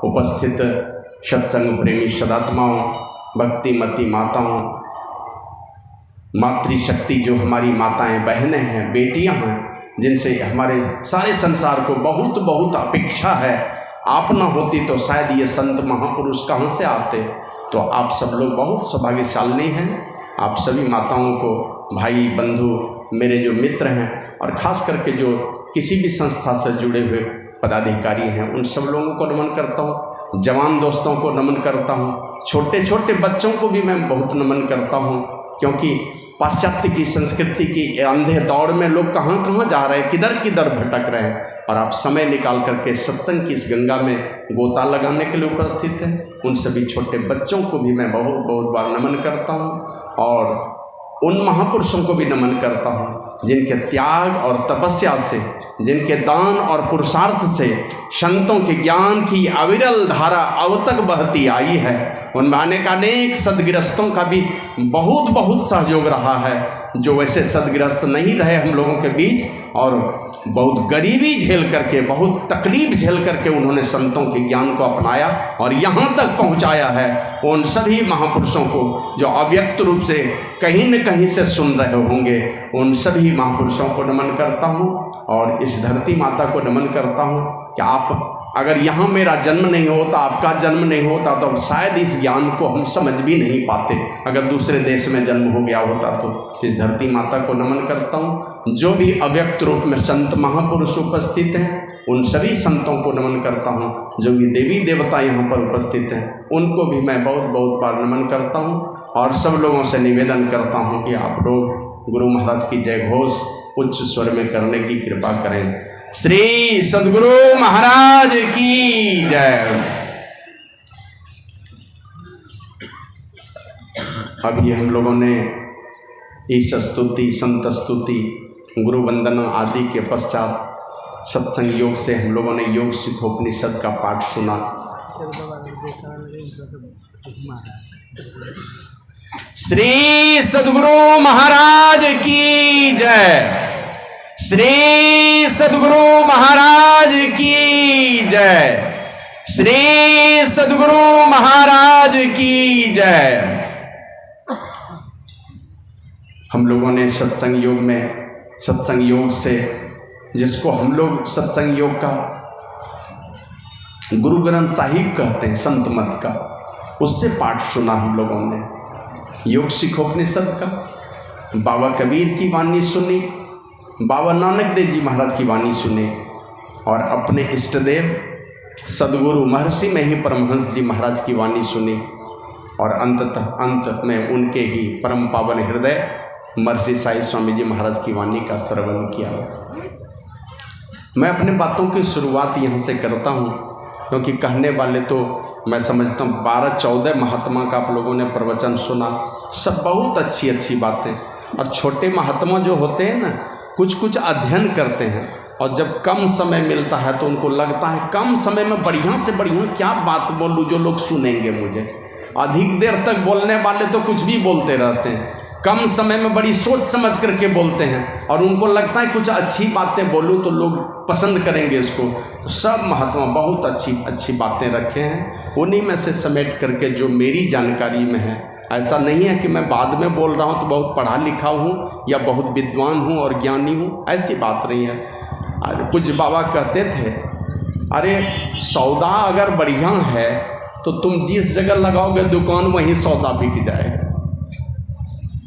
उपस्थित सत्संग प्रेमी सदात्माओं, भक्तिमती माताओं, मातृशक्ति जो हमारी माताएं, बहनें हैं, बेटियां हैं, जिनसे हमारे सारे संसार को बहुत बहुत अपेक्षा है। आप ना होती तो शायद ये संत महापुरुष कहाँ से आते। तो आप सब लोग बहुत सौभाग्यशाली हैं। आप सभी माताओं को, भाई बंधु, मेरे जो मित्र हैं और ख़ास करके जो किसी भी संस्था से जुड़े हुए पदाधिकारी हैं, उन सब लोगों को नमन करता हूँ। जवान दोस्तों को नमन करता हूँ। छोटे छोटे बच्चों को भी मैं बहुत नमन करता हूँ, क्योंकि पाश्चात्य की संस्कृति की अंधे दौड़ में लोग कहाँ कहाँ जा रहे हैं, किधर किधर भटक रहे हैं, और आप समय निकाल करके सत्संग की इस गंगा में गोता लगाने के लिए उपस्थित हैं। उन सभी छोटे बच्चों को भी मैं बहुत बहुत बार नमन करता हूँ, और उन महापुरुषों को भी नमन करता हूँ जिनके त्याग और तपस्या से, जिनके दान और पुरुषार्थ से संतों के ज्ञान की अविरल धारा अब तक बहती आई है। उनमें अनेक सदगृहस्थों का भी बहुत बहुत सहयोग रहा है, जो वैसे सदगृहस्थ नहीं रहे हम लोगों के बीच, और बहुत गरीबी झेल करके, बहुत तकलीफ झेल करके उन्होंने संतों के ज्ञान को अपनाया और यहाँ तक पहुँचाया है। उन सभी महापुरुषों को जो अव्यक्त रूप से कहीं न कहीं से सुन रहे होंगे, उन सभी महापुरुषों को नमन करता हूँ, और इस धरती माता को नमन करता हूँ कि आप, अगर यहाँ मेरा जन्म नहीं होता, आपका जन्म नहीं होता, तो शायद इस ज्ञान को हम समझ भी नहीं पाते। अगर दूसरे देश में जन्म हो गया होता तो इस धरती माता को नमन करता हूँ। जो भी अव्यक्त रूप में संत महापुरुष उपस्थित हैं, उन सभी संतों को नमन करता हूँ। जो भी देवी देवता यहाँ पर उपस्थित हैं, उनको भी मैं बहुत बहुत बार नमन करता हूँ, और सब लोगों से निवेदन करता हूँ कि आप लोग गुरु महाराज की जय घोष उच्च स्वर में करने की कृपा करें। श्री सद्गुरु महाराज की जय। अभी हम लोगों ने ईश स्तुति, संत स्तुति, गुरु वंदना आदि के पश्चात सत्संग योग से हम लोगों ने योग सिखोपनिषद का पाठ सुना। श्री सद्गुरु महाराज की जय। श्री सद्गुरु महाराज की जय। श्री सद्गुरु महाराज की जय। हम लोगों ने सत्संग योग में, सत्संग योग से, जिसको हम लोग सत्संग योग का गुरु ग्रंथ साहिब कहते हैं, संत मत का, उससे पाठ सुना हम लोगों ने। योग सिखोपनिषद का बाबा कबीर की वाणी सुनी, बाबा नानक देव जी महाराज की वाणी सुनी, और अपने इष्ट देव सदगुरु महर्षि में ही परमहंस जी महाराज की वाणी सुनी, और अंततः अंत में उनके ही परम पावन हृदय महर्षि साईं स्वामी जी महाराज की वाणी का श्रवण किया। मैं अपने बातों की शुरुआत यहाँ से करता हूँ, क्योंकि कहने वाले तो मैं समझता हूँ 12-14 महात्मा का आप लोगों ने प्रवचन सुना, सब बहुत अच्छी अच्छी बातें। और छोटे महात्मा जो होते हैं ना, कुछ कुछ अध्ययन करते हैं, और जब कम समय मिलता है तो उनको लगता है कम समय में बढ़िया से बढ़िया क्या बात बोलूँ जो लोग सुनेंगे मुझे। अधिक देर तक बोलने वाले तो कुछ भी बोलते रहते हैं, कम समय में बड़ी सोच समझ करके बोलते हैं, और उनको लगता है कुछ अच्छी बातें बोलूँ तो लोग पसंद करेंगे इसको। तो सब महात्मा बहुत अच्छी अच्छी बातें रखे हैं, उन्हीं में से समेट करके जो मेरी जानकारी में है। ऐसा नहीं है कि मैं बाद में बोल रहा हूँ तो बहुत पढ़ा लिखा हूँ या बहुत विद्वान हूँ और ज्ञानी हूँ, ऐसी बात नहीं है। अरे कुछ बाबा कहते थे, अरे सौदा अगर बढ़िया है तो तुम जिस जगह लगाओगे दुकान वहीं सौदा बिक जाएगा।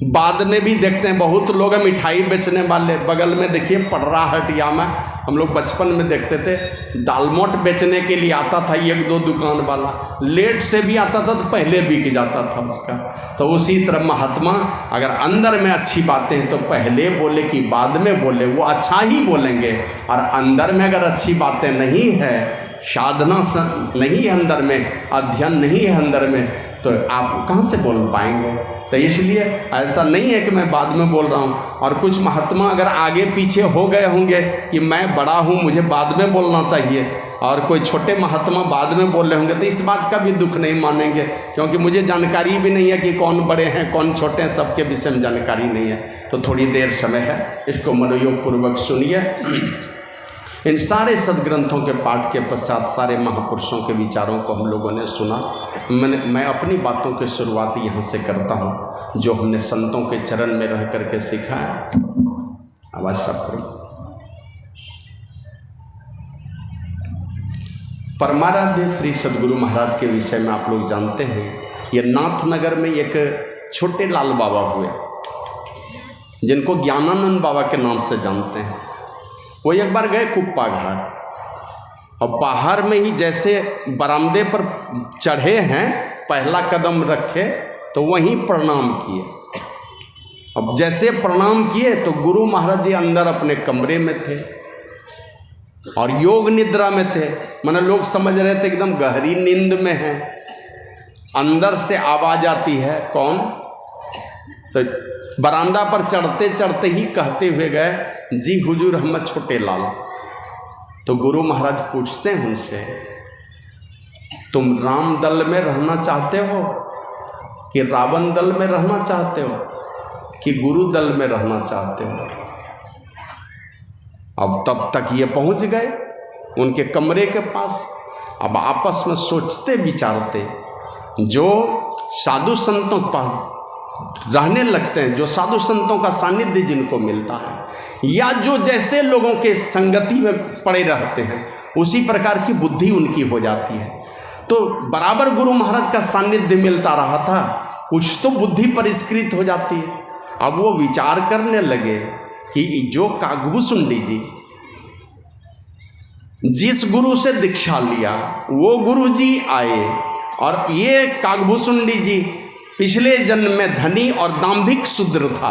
बाद में भी देखते हैं बहुत लोग हैं मिठाई बेचने वाले, बगल में देखिए पटरा हटिया में हम लोग बचपन में देखते थे, दालमोट बेचने के लिए आता था 1-2 दुकान वाला, लेट से भी आता था तो पहले बिक जाता था उसका। तो उसी तरह महात्मा अगर अंदर में अच्छी बातें हैं तो पहले बोले कि बाद में बोले, वो अच्छा ही बोलेंगे। और अंदर में अगर अच्छी बातें नहीं है, साधना नहीं है अंदर में, अध्ययन नहीं है अंदर में, तो आप कहाँ से बोल पाएंगे। तो इसलिए ऐसा नहीं है कि मैं बाद में बोल रहा हूँ। और कुछ महात्मा अगर आगे पीछे हो गए होंगे कि मैं बड़ा हूँ मुझे बाद में बोलना चाहिए, और कोई छोटे महात्मा बाद में बोल रहे होंगे, तो इस बात का भी दुख नहीं मानेंगे, क्योंकि मुझे जानकारी भी नहीं है कि कौन बड़े हैं कौन छोटे हैं, सबके विषय में जानकारी नहीं है। तो थोड़ी देर समय है, इसको मनोयोग पूर्वक सुनिए। इन सारे सदग्रंथों के पाठ के पश्चात सारे महापुरुषों के विचारों को हम लोगों ने सुना। मैं अपनी बातों की शुरुआत यहाँ से करता हूँ, जो हमने संतों के चरण में रह करके सीखा है। आवाज़ सब करो। परमाराध्य श्री सदगुरु महाराज के विषय में आप लोग जानते हैं, ये नाथनगर में एक छोटे लाल बाबा हुए, जिनको ज्ञानानंद बाबा के नाम से जानते हैं। वो एक बार गए कुप्पा घाट, और बाहर में ही जैसे बरामदे पर चढ़े हैं, पहला कदम रखे तो वहीं प्रणाम किए। अब जैसे प्रणाम किए तो गुरु महाराज जी अंदर अपने कमरे में थे और योग निद्रा में थे। माने लोग समझ रहे थे एकदम गहरी नींद में हैं। अंदर से आवाज़ आती है, कौन? तो बरामदा पर चढ़ते चढ़ते ही कहते हुए गए, जी हुजूर हम छोटे लाल। तो गुरु महाराज पूछते हैं उनसे, तुम राम दल में रहना चाहते हो कि रावण दल में रहना चाहते हो कि गुरु दल में रहना चाहते हो? अब तब तक ये पहुंच गए उनके कमरे के पास। अब आपस में सोचते विचारते, जो साधु संतों के पास रहने लगते हैं, जो साधु संतों का सानिध्य जिनको मिलता है, या जो जैसे लोगों के संगति में पड़े रहते हैं, उसी प्रकार की बुद्धि उनकी हो जाती है। तो बराबर गुरु महाराज का सानिध्य मिलता रहा था, कुछ तो बुद्धि परिष्कृत हो जाती है। अब वो विचार करने लगे कि जो कागभूषुंडी जी जिस गुरु से दीक्षा लिया, वो गुरु जी आए, और ये कागभूषुंडी जी पिछले जन्म में धनी और दाम्भिक शूद्र था,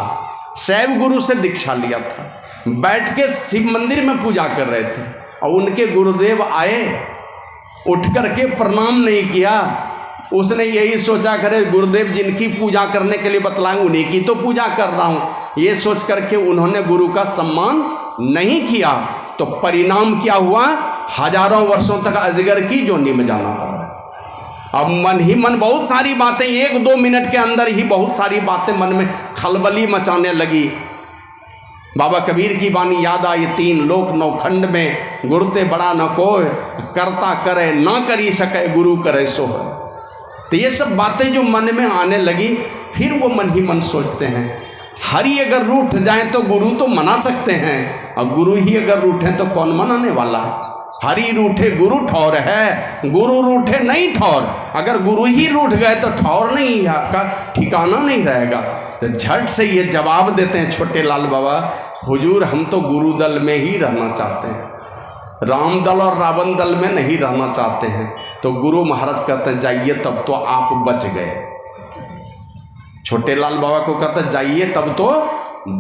शैव गुरु से दीक्षा लिया था, बैठ के शिव मंदिर में पूजा कर रहे थे, और उनके गुरुदेव आए, उठ करके प्रणाम नहीं किया। उसने यही सोचा, करे गुरुदेव जिनकी पूजा करने के लिए बतलाएं उन्हीं की तो पूजा कर रहा हूँ, ये सोच करके उन्होंने गुरु का सम्मान नहीं किया। तो परिणाम क्या हुआ? हजारों वर्षों तक अजगर की जोनी में जाना पड़ा। अब मन ही मन बहुत सारी बातें, 1-2 मिनट के अंदर ही बहुत सारी बातें मन में खलबली मचाने लगी। बाबा कबीर की वाणी याद आई, 3 लोक 9 खंड में, गुरुते बड़ा न कोय, करता करे ना करी सके, गुरु करे सो है। तो ये सब बातें जो मन में आने लगी, फिर वो मन ही मन सोचते हैं, हरि अगर रूठ जाए तो गुरु तो मना सकते हैं, और गुरु ही अगर रूठे तो कौन मनाने वाला? हरि रूठे गुरु ठौर है, गुरु रूठे नहीं ठौर। अगर गुरु ही रूठ गए तो ठौर नहीं, आपका ठिकाना नहीं रहेगा। तो झट से ये जवाब देते हैं छोटे लाल बाबा, हुजूर हम तो गुरु दल में ही रहना चाहते हैं, राम दल और रावण दल में नहीं रहना चाहते हैं। तो गुरु महाराज कहते हैं, जाइए तब तो आप बच गए। छोटे लाल बाबा को कहते हैं, जाइए तब तो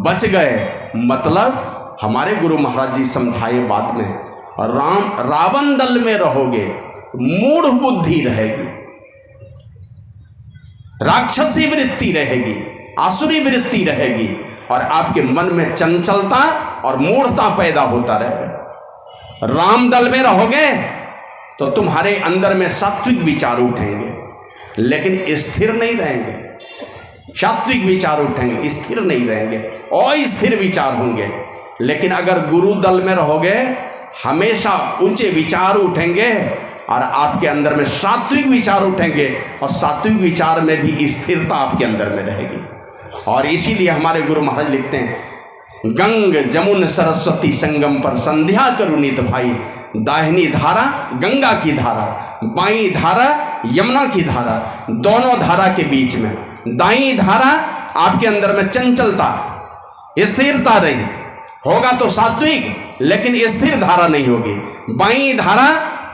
बच गए। मतलब हमारे गुरु महाराज जी समझाए बाद में, रावण दल में रहोगे मूढ़ बुद्धि रहेगी, राक्षसी वृत्ति रहेगी, आसुरी वृत्ति रहेगी, और आपके मन में चंचलता और मूढ़ता पैदा होता रहेगा। राम दल में रहोगे तो तुम्हारे अंदर में सात्विक विचार उठेंगे, लेकिन स्थिर नहीं रहेंगे। सात्विक विचार उठेंगे, स्थिर नहीं रहेंगे, अस्थिर विचार होंगे। लेकिन अगर गुरु दल में रहोगे, हमेशा ऊंचे विचार उठेंगे, और आपके अंदर में सात्विक विचार उठेंगे, और सात्विक विचार में भी स्थिरता आपके अंदर में रहेगी। और इसीलिए हमारे गुरु महाराज लिखते हैं, गंग जमुन सरस्वती संगम पर संध्या करुणित भाई, दाहिनी धारा गंगा की धारा, बाईं धारा यमुना की धारा, दोनों धारा के बीच में दाईं धारा आपके अंदर में चंचलता, स्थिरता रही होगा तो सात्विक, लेकिन स्थिर धारा नहीं होगी। बाईं धारा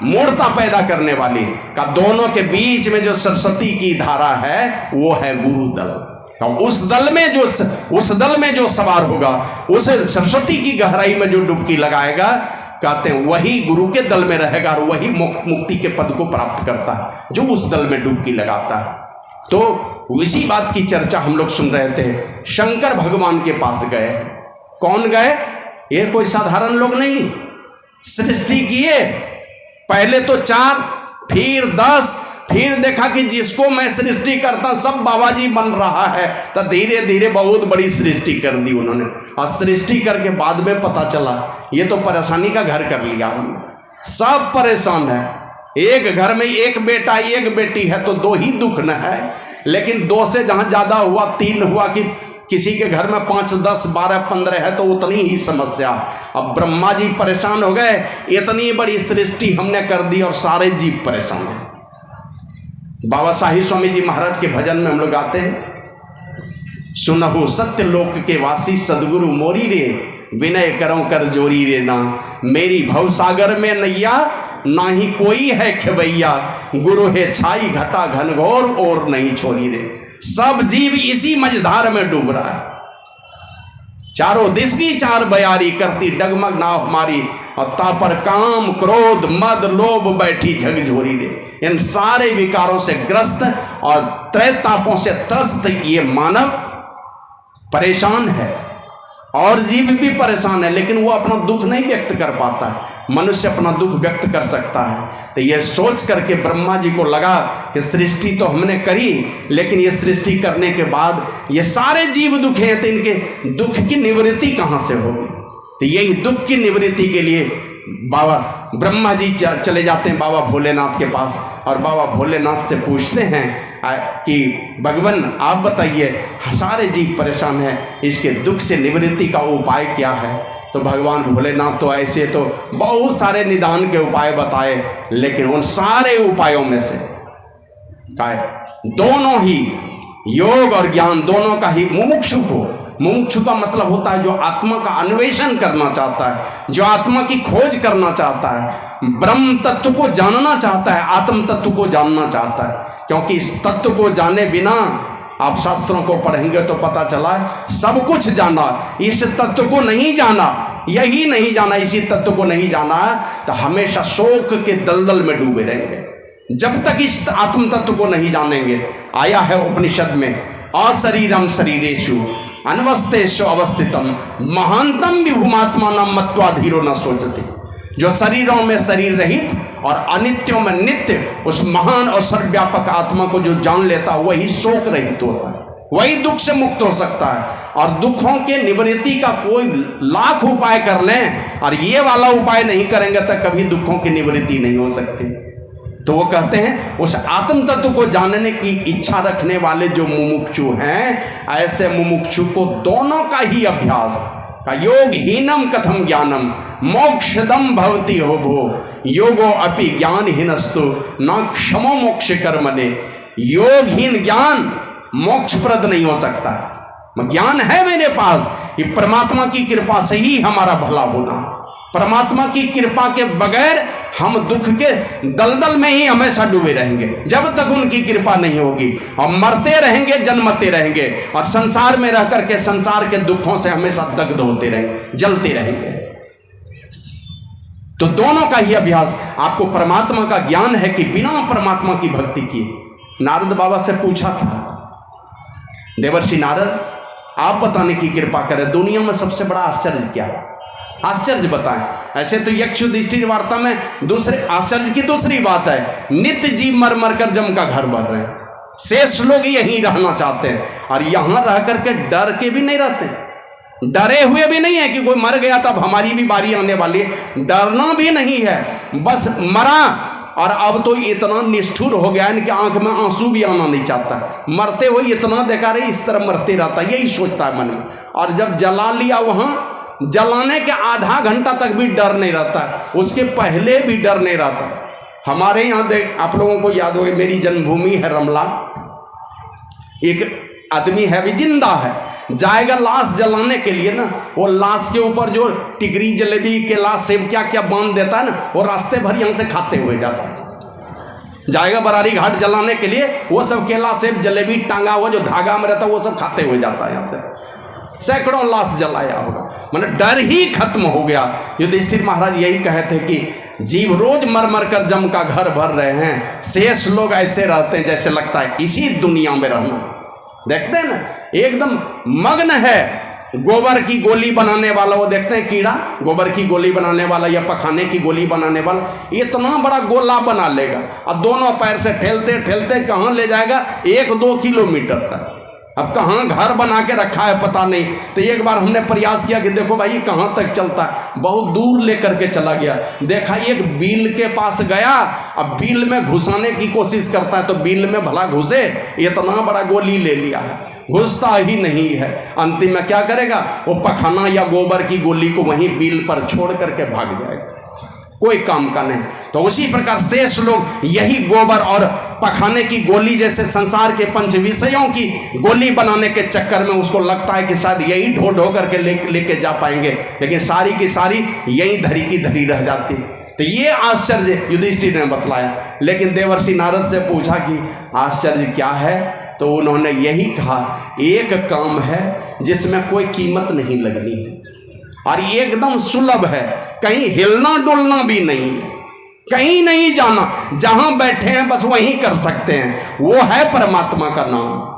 मूढ़ता पैदा करने वाली का, दोनों के बीच में जो सरस्वती की धारा है वो है गुरु दल। उस दल में जो सवार होगा, उस सरस्वती की गहराई में जो डुबकी लगाएगा, कहते हैं वही गुरु के दल में रहेगा, और वही मुक्ति के पद को प्राप्त करता है जो उस दल में डुबकी लगाता है। तो इसी बात की चर्चा हम लोग सुन रहे थे। शंकर भगवान के पास गए। कौन गए? ये कोई साधारण लोग नहीं। सृष्टि किए, पहले तो 4, फिर 10, फिर देखा कि जिसको मैं सृष्टि करता सब बाबा जी बन रहा है, तो धीरे धीरे बहुत बड़ी सृष्टि कर दी उन्होंने। और सृष्टि करके बाद में पता चला ये तो परेशानी का घर कर लिया उन्होंने। सब परेशान है, एक घर में एक बेटा एक बेटी है तो दो ही दुख न है, लेकिन दो से जहाँ ज़्यादा हुआ, तीन हुआ, कि किसी के घर में 5, 10, 12, 15 है तो उतनी ही समस्या। अब ब्रह्मा जी परेशान हो गए, इतनी बड़ी सृष्टि हमने कर दी और सारे जीव परेशान हैं। बाबा शाही स्वामी जी महाराज के भजन में हम लोग आते हैं, सुनहु सत्य लोक के वासी सदगुरु मोरी रे, विनय करो कर जोरी रे ना, मेरी भव सागर में नैया ना ही कोई है खेवैया, गुरु है छाई घटा घनघोर और नहीं छोरी रे। सब जीव इसी मझधार में डूब रहा है, चारों दिश की चार बयारी करती डगमग नाव हमारी, और तापर काम क्रोध मद लोभ बैठी झकझोरी रे। इन सारे विकारों से ग्रस्त और त्रैतापों से त्रस्त ये मानव परेशान है, और जीव भी परेशान है, लेकिन वो अपना दुख नहीं व्यक्त कर पाता है। मनुष्य अपना दुख व्यक्त कर सकता है। तो ये सोच करके ब्रह्मा जी को लगा कि सृष्टि तो हमने करी, लेकिन ये सृष्टि करने के बाद ये सारे जीव दुखी हैं, तो इनके दुख की निवृत्ति कहाँ से होगी। तो यही दुख की निवृत्ति के लिए बाबा ब्रह्मा जी चले जाते हैं बाबा भोलेनाथ के पास, और बाबा भोलेनाथ से पूछते हैं कि भगवान आप बताइए, सारे जीव परेशान हैं, इसके दुख से निवृत्ति का उपाय क्या है। तो भगवान भोलेनाथ तो ऐसे तो बहुत सारे निदान के उपाय बताए, लेकिन उन सारे उपायों में से दोनों ही योग और ज्ञान दोनों का ही मुमुक्षु का मतलब होता है जो आत्मा का अन्वेषण करना चाहता है, जो आत्मा की खोज करना चाहता है, ब्रह्म तत्व को जानना चाहता है, आत्म तत्व को जानना चाहता है। क्योंकि इस तत्व को जाने बिना आप शास्त्रों को पढ़ेंगे तो पता चला सब कुछ जाना, इस तत्व को नहीं जाना, यही नहीं जाना, इसी तत्व को नहीं जाना तो हमेशा शोक के दलदल में डूबे रहेंगे। जब तक इस आत्म तत्व को नहीं जानेंगे, आया है उपनिषद में, अशरीरम शरीरेषु अनवस्थेषु अवस्थितम महानतम विभुमात्मानं मत्वा धीरो न सोचते। जो शरीरों में शरीर रहित और अनित्यों में नित्य उस महान और सर्वव्यापक आत्मा को जो जान लेता वही शोक रहित होता है, वही दुख से मुक्त हो सकता है। और दुखों के निवृत्ति का कोई लाख उपाय कर लें और ये वाला उपाय नहीं करेंगे तो कभी दुखों की निवृत्ति नहीं हो सकती। तो वो कहते हैं उस आत्म तत्व को जानने की इच्छा रखने वाले जो मुमुक्षु हैं, ऐसे मुमुक्षु को दोनों का ही अभ्यास का योग हीनम कथम ज्ञानम मोक्षदम भवति हो भो, योगो अपि ज्ञान हीनस्तु न क्षमो मोक्ष कर्मणे। योगहीन ज्ञान मोक्षप्रद नहीं हो सकता। ज्ञान है मेरे पास, ये परमात्मा की कृपा से ही हमारा भला होना। परमात्मा की कृपा के बगैर हम दुख के दलदल में ही हमेशा डूबे रहेंगे जब तक उनकी कृपा नहीं होगी। हम मरते रहेंगे, जन्मते रहेंगे और संसार में रह करके संसार के दुखों से हमेशा दग्ध होते रहेंगे, जलते रहेंगे। तो दोनों का ही अभ्यास। आपको परमात्मा का ज्ञान है कि बिना परमात्मा की भक्ति किए। नारद बाबा से पूछा था, देवर्षि नारद आप बताने की कृपा करें, दुनिया में सबसे बड़ा आश्चर्य क्या है? आश्चर्य बताएं। ऐसे तो यक्षुधिष्ठिर वार्ता में दूसरे आश्चर्य की दूसरी बात है, नित्य जीव मर मर कर जम का घर भर रहे हैं, शेष लोग यहीं रहना चाहते हैं और यहां रह करके डर के भी नहीं रहते, डरे हुए भी नहीं है कि कोई मर गया तब हमारी भी बारी आने वाली है। डरना भी नहीं है, बस मरा और अब तो इतना निष्ठुर हो गया इनकी आंख में आंसू भी आना नहीं चाहता। मरते हुए इतना देखा रहे इस तरह मरते रहता, यही सोचता है मन में। और जब जला लिया वहां, जलाने के आधा घंटा तक भी डर नहीं रहता, उसके पहले भी डर नहीं रहता। हमारे यहाँ देख, आप लोगों को याद होगा, मेरी जन्मभूमि है रमला, एक आदमी है भी जिंदा है, जाएगा लाश जलाने के लिए ना, वो लाश के ऊपर जो टिकरी जलेबी केला सेब क्या क्या बांध देता है ना, वो रास्ते भर यहाँ से खाते हुए जाता है। जाएगा बरारी घाट जलाने के लिए, वो सब केला सेब जलेबी टांगा हुआ जो धागा में रहता है वो सब खाते हुए जाता है यहाँ से। सैकड़ों लाश जलाया होगा, मतलब डर ही खत्म हो गया। युधिष्ठिर महाराज यही कहते हैं कि जीव रोज मर मर कर जम का घर भर रहे हैं, शेष लोग ऐसे रहते हैं जैसे लगता है इसी दुनिया में रहना। देखते हैं ना, एकदम मग्न है गोबर की गोली बनाने वाला, वो देखते हैं कीड़ा, गोबर की गोली बनाने वाला या पखाने की गोली बनाने वाला इतना बड़ा गोला बना लेगा और दोनों पैर से ठेलते ठेलते कहाँ ले जाएगा, 1-2 किलोमीटर तक। अब कहाँ घर बना के रखा है पता नहीं। तो एक बार हमने प्रयास किया कि देखो भाई कहाँ तक चलता है, बहुत दूर ले करके चला गया, देखा एक बिल के पास गया, अब बिल में घुसाने की कोशिश करता है तो बिल में भला घुसे, इतना बड़ा गोली ले लिया है, घुसता ही नहीं है। अंतिम में क्या करेगा, वो पखाना या गोबर की गोली को वहीं बिल पर छोड़ करके भाग जाएगा, कोई काम का नहीं। तो उसी प्रकार शेष लोग यही गोबर और पखाने की गोली जैसे संसार के 5 विषयों की गोली बनाने के चक्कर में उसको लगता है कि शायद यही ढो ढो करके लेके जा पाएंगे, लेकिन सारी की सारी यही धरी की धरी रह जाती। तो ये आश्चर्य युधिष्ठिर ने बतलाया। लेकिन देवर्षि नारद से पूछा कि आश्चर्य क्या है, तो उन्होंने यही कहा, एक काम है जिसमें कोई कीमत नहीं लगनी है और एकदम सुलभ है, कहीं हिलना डुलना भी नहीं है, कहीं नहीं जाना, जहां बैठे हैं बस वहीं कर सकते हैं, वो है परमात्मा का नाम।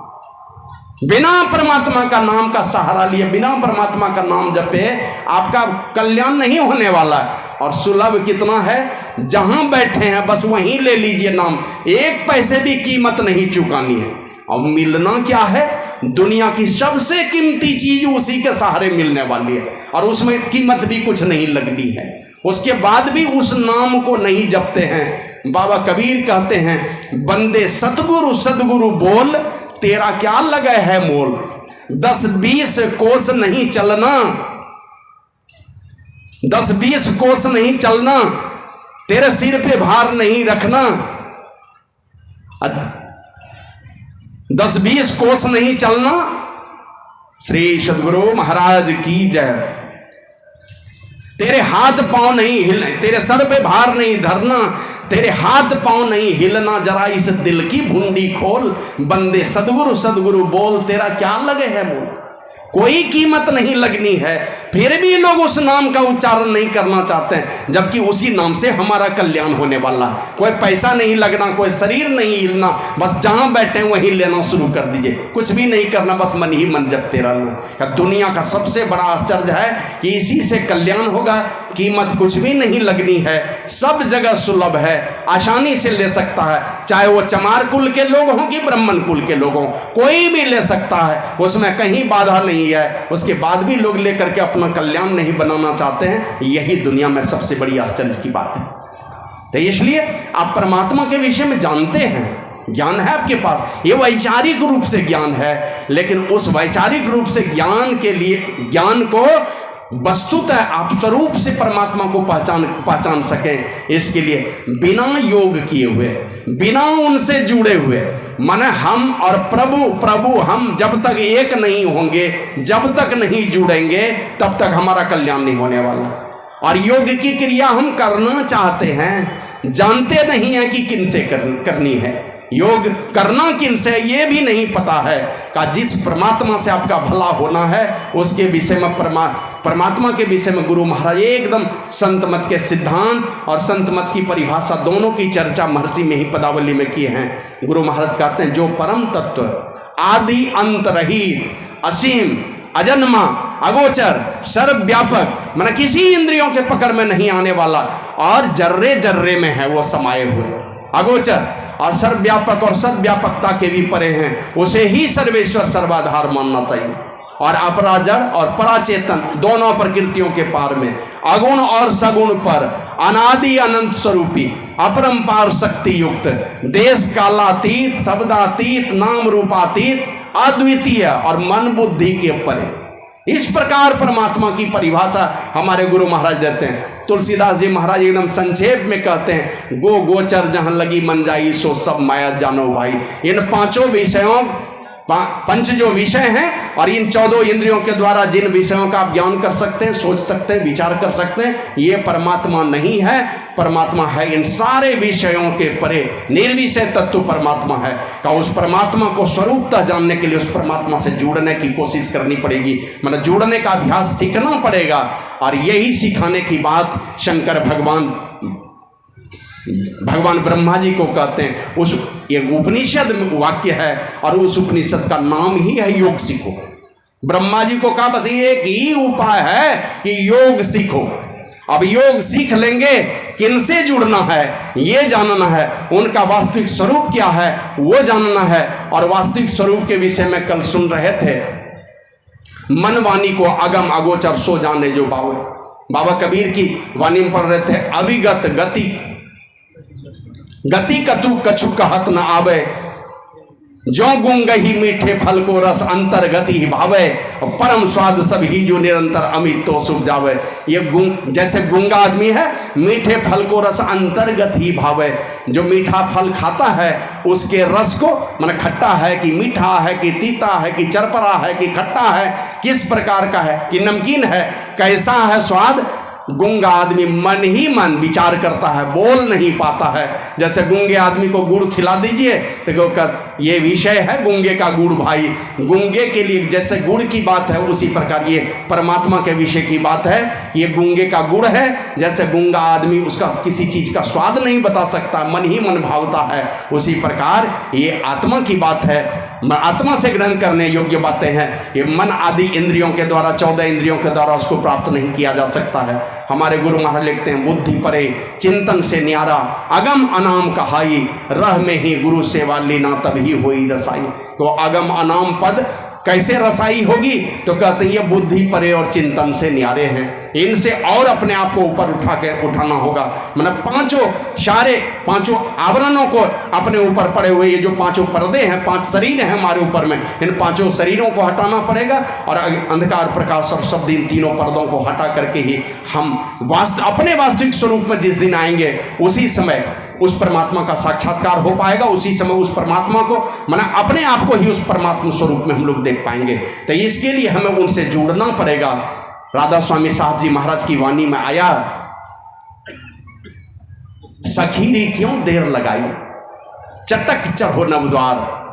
बिना परमात्मा का नाम का सहारा लिए, बिना परमात्मा का नाम जपे आपका कल्याण नहीं होने वाला है। और सुलभ कितना है, जहां बैठे हैं बस वहीं ले लीजिए नाम, 1 पैसे भी कीमत नहीं चुकानी है। और मिलना क्या है, दुनिया की सबसे कीमती चीज उसी के सहारे मिलने वाली है और उसमें कीमत भी कुछ नहीं लगनी है। उसके बाद भी उस नाम को नहीं जपते हैं। बाबा कबीर कहते हैं, बंदे सतगुरु सदगुरु बोल, तेरा क्या लगे है मोल। 10-20 कोस नहीं चलना, 10-20 कोस नहीं चलना, तेरे सिर पे भार नहीं रखना। 10-20 कोस नहीं चलना। श्री सदगुरु महाराज की जय। तेरे हाथ पांव नहीं हिलने, तेरे सर पे भार नहीं धरना, तेरे हाथ पांव नहीं हिलना, जरा इस दिल की भुंडी खोल, बंदे सदगुरु सदगुरु बोल, तेरा क्या लगे है मोल। कोई कीमत नहीं लगनी है, फिर भी लोग उस नाम का उच्चारण नहीं करना चाहते हैं, जबकि उसी नाम से हमारा कल्याण होने वाला है। कोई पैसा नहीं लगना, कोई शरीर नहीं हिलना, बस जहां बैठे वहीं लेना शुरू कर दीजिए, कुछ भी नहीं करना, बस मन ही मन जपते रहना। दुनिया का सबसे बड़ा आश्चर्य है कि इसी से कल्याण होगा, कीमत कुछ भी नहीं लगनी है, सब जगह सुलभ है, आसानी से ले सकता है, चाहे वो चमार कुल के लोग हों कि ब्राह्मण कुल के लोग हों, कोई भी ले सकता है, उसमें कहीं बाधा नहीं है। उसके बाद भी लोग लेकर के अपना कल्याण नहीं बनाना चाहते हैं, यही दुनिया में सबसे बड़ी आश्चर्य की बात है। तो इसलिए आप परमात्मा के विषय में जानते हैं, ज्ञान है आपके पास, ये वैचारिक रूप से ज्ञान है, लेकिन उस वैचारिक रूप से ज्ञान के लिए, ज्ञान को वस्तुतः आप स्वरूप से परमात्मा को पहचान सकें, इसके लिए बिना योग किए हुए, बिना उनसे जुड़े हुए, माने हम और प्रभु हम जब तक एक नहीं होंगे, जब तक नहीं जुड़ेंगे, तब तक हमारा कल्याण नहीं होने वाला। और योग की क्रिया हम करना चाहते हैं, जानते नहीं हैं कि किन से करनी है। योग करना किन से ये भी नहीं पता है कि जिस परमात्मा से आपका भला होना है उसके विषय में, परमात्मा के विषय में गुरु महाराज एकदम संत मत के सिद्धांत और संत मत की परिभाषा दोनों की चर्चा महर्षि में ही पदावली में किए हैं। गुरु महाराज कहते हैं, जो परम तत्व आदि अंत रहित, असीम, अजन्मा, अगोचर, सर्वव्यापक, माने किसी इंद्रियों के पकड़ में नहीं आने वाला और जर्रे जर्रे में है वो समाये हुए, अगोचर और सर्वव्यापक और सदव्यापकता के भी परे हैं, उसे ही सर्वेश्वर सर्वाधार मानना चाहिए। और अपराजड़ और पराचेतन दोनों प्रकृतियों के पार में, अगुण और सगुण पर, अनादि अनंत स्वरूपी, अपरंपार शक्ति युक्त, देश कालातीत, शब्दातीत, नाम रूपातीत, अद्वितीय और मन बुद्धि के परे, इस प्रकार परमात्मा की परिभाषा हमारे गुरु महाराज देते हैं। तुलसीदास जी महाराज एकदम संक्षेप में कहते हैं, गो गोचर जहाँ लगी मन जाई, सो सब माया जानो भाई। इन 5 विषयों, 5 जो विषय हैं और इन 14 इंद्रियों के द्वारा जिन विषयों का आप ज्ञान कर सकते हैं, सोच सकते हैं, विचार कर सकते हैं, ये परमात्मा नहीं है। परमात्मा है इन सारे विषयों के परे, निर्विषय तत्व परमात्मा है। का उस परमात्मा को स्वरूपतः जानने के लिए उस परमात्मा से जुड़ने की कोशिश करनी पड़ेगी, मतलब जुड़ने का अभ्यास सीखना पड़ेगा। और यही सिखाने की बात शंकर भगवान ब्रह्मा जी को कहते हैं। उस एक उपनिषद वाक्य है और उस उपनिषद का नाम ही है योग सीखो। ब्रह्मा जी को कहा बस एक ही उपाय है कि योग सीखो। अब योग सीख लेंगे, किनसे जुड़ना है ये जानना है, उनका वास्तविक स्वरूप क्या है वो जानना है। और वास्तविक स्वरूप के विषय में कल सुन रहे थे, मन वाणी को अगम अगोचर सो जाने जो बाबा कबीर की वाणी में पढ़ रहे थे, अविगत गति गति कतु कछु कहत न आवे, जो गुंगही मीठे फल को रस अंतर गति ही भावे, परम स्वाद सब ही जो निरंतर अमित तो सुख जावे। ये जैसे गूंगा आदमी है, मीठे फल को रस अंतर्गत ही भावे। जो मीठा फल खाता है उसके रस को, मतलब खट्टा है कि मीठा है कि तीता है कि चरपरा है कि खट्टा है, किस प्रकार का है कि नमकीन है, कैसा है स्वाद, गूंगा आदमी मन ही मन विचार करता है, बोल नहीं पाता है। जैसे गूंगे आदमी को गुड़ खिला दीजिए तो ये विषय है गूंगे का गुड़ भाई, गूंगे के लिए जैसे गुड़ की बात है उसी प्रकार ये परमात्मा के विषय की बात है। ये गूंगे का गुड़ है, जैसे गूंगा आदमी उसका किसी चीज़ का स्वाद नहीं बता सकता, मन ही मन भावता है, उसी प्रकार ये आत्मा की बात है, आत्मा से ग्रहण करने योग्य बातें हैं। ये मन आदि इंद्रियों के द्वारा, 14 इंद्रियों के द्वारा उसको प्राप्त नहीं किया जा सकता है। हमारे गुरु महाराज लिखते हैं, बुद्धि परे चिंतन से न्यारा, अगम अनाम कहाई, रह में ही गुरु सेवा लेना तभी होई रसाई। तो अगम अनाम पद कैसे रसाई होगी, तो कहते हैं ये बुद्धि परे और चिंतन से न्यारे हैं, इनसे और अपने आप को ऊपर उठाना होगा। मतलब पांचों आवरणों को अपने ऊपर पड़े हुए ये जो पांचों पर्दे हैं, 5 शरीर हैं हमारे ऊपर में, इन 5 शरीरों को हटाना पड़ेगा। और अंधकार प्रकाश और शब्द, इन तीनों पर्दों को हटा करके ही हम अपने वास्तविक स्वरूप में जिस दिन आएंगे उसी समय उस परमात्मा का साक्षात्कार हो पाएगा, उसी समय उस परमात्मा को, माना अपने आप को ही उस परमात्मा स्वरूप में हम लोग देख पाएंगे। तो इसके लिए हमें उनसे जुड़ना पड़ेगा। राधा स्वामी साहब जी महाराज की वाणी में आया, सखीरी क्यों देर लगाई, चटक चढ़ो नवद्वार,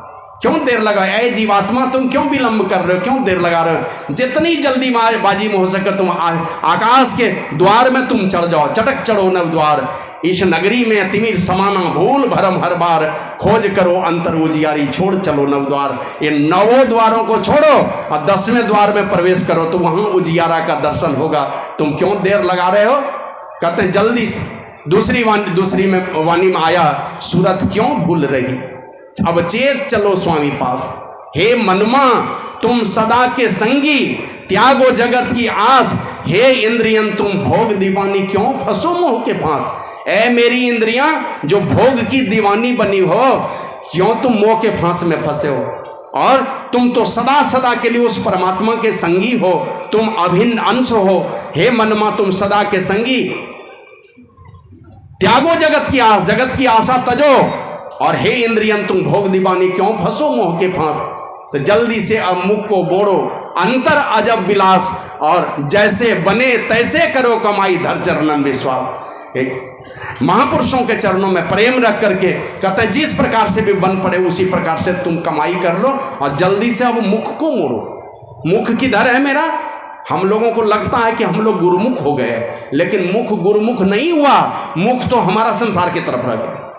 क्यों देर लगाए, ऐ जीवात्मा तुम क्यों विलंब कर रहे हो, क्यों देर लगा रहे हो, जितनी जल्दी बाजी में हो सके तुम आकाश के द्वार में तुम चढ़ जाओ, चटक चढ़ो नवद्वार। इस नगरी में तिमिर समाना भूल भरम हर बार, खोज करो अंतर उजियारी छोड़ चलो नवद्वार। ये 9 द्वारों को छोड़ो और 10वें द्वार में प्रवेश करो तो वहां उजियारा का दर्शन होगा। तुम क्यों देर लगा रहे हो, कहते हैं जल्दी। दूसरी वाणी में आया, सूरत क्यों भूल रही, अब चेत चलो स्वामी पास। हे मनमा तुम सदा के संगी, त्यागो जगत की आस, हे इंद्रियन तुम भोग दीवानी क्यों फंसो मोह के पास। ऐ मेरी इंद्रियां जो भोग की दीवानी बनी हो, क्यों तुम मोह के फांस में फंसे हो। और तुम तो सदा सदा के लिए उस परमात्मा के संगी हो, तुम अभिन्न अंश हो। हे मनमा तुम सदा के संगी, त्यागो जगत की आस, जगत की आशा तजो। और हे इंद्रियन तुम भोग दीवानी क्यों फंसो मोह के फांस। तो जल्दी से अब मुख को बोड़ो, अंतर अजब विलास, और जैसे बने तैसे करो कमाई, धर चरणन विश्वास। महापुरुषों के चरणों में प्रेम रख करके कहते हैं जिस प्रकार से भी बन पड़े उसी प्रकार से तुम कमाई कर लो, और जल्दी से अब मुख को मोड़ो। मुख किधर है मेरा, हम लोगों को लगता है कि हम लोग गुरुमुख हो गए, लेकिन मुख गुरुमुख नहीं हुआ, मुख तो हमारा संसार की तरफ रह गया।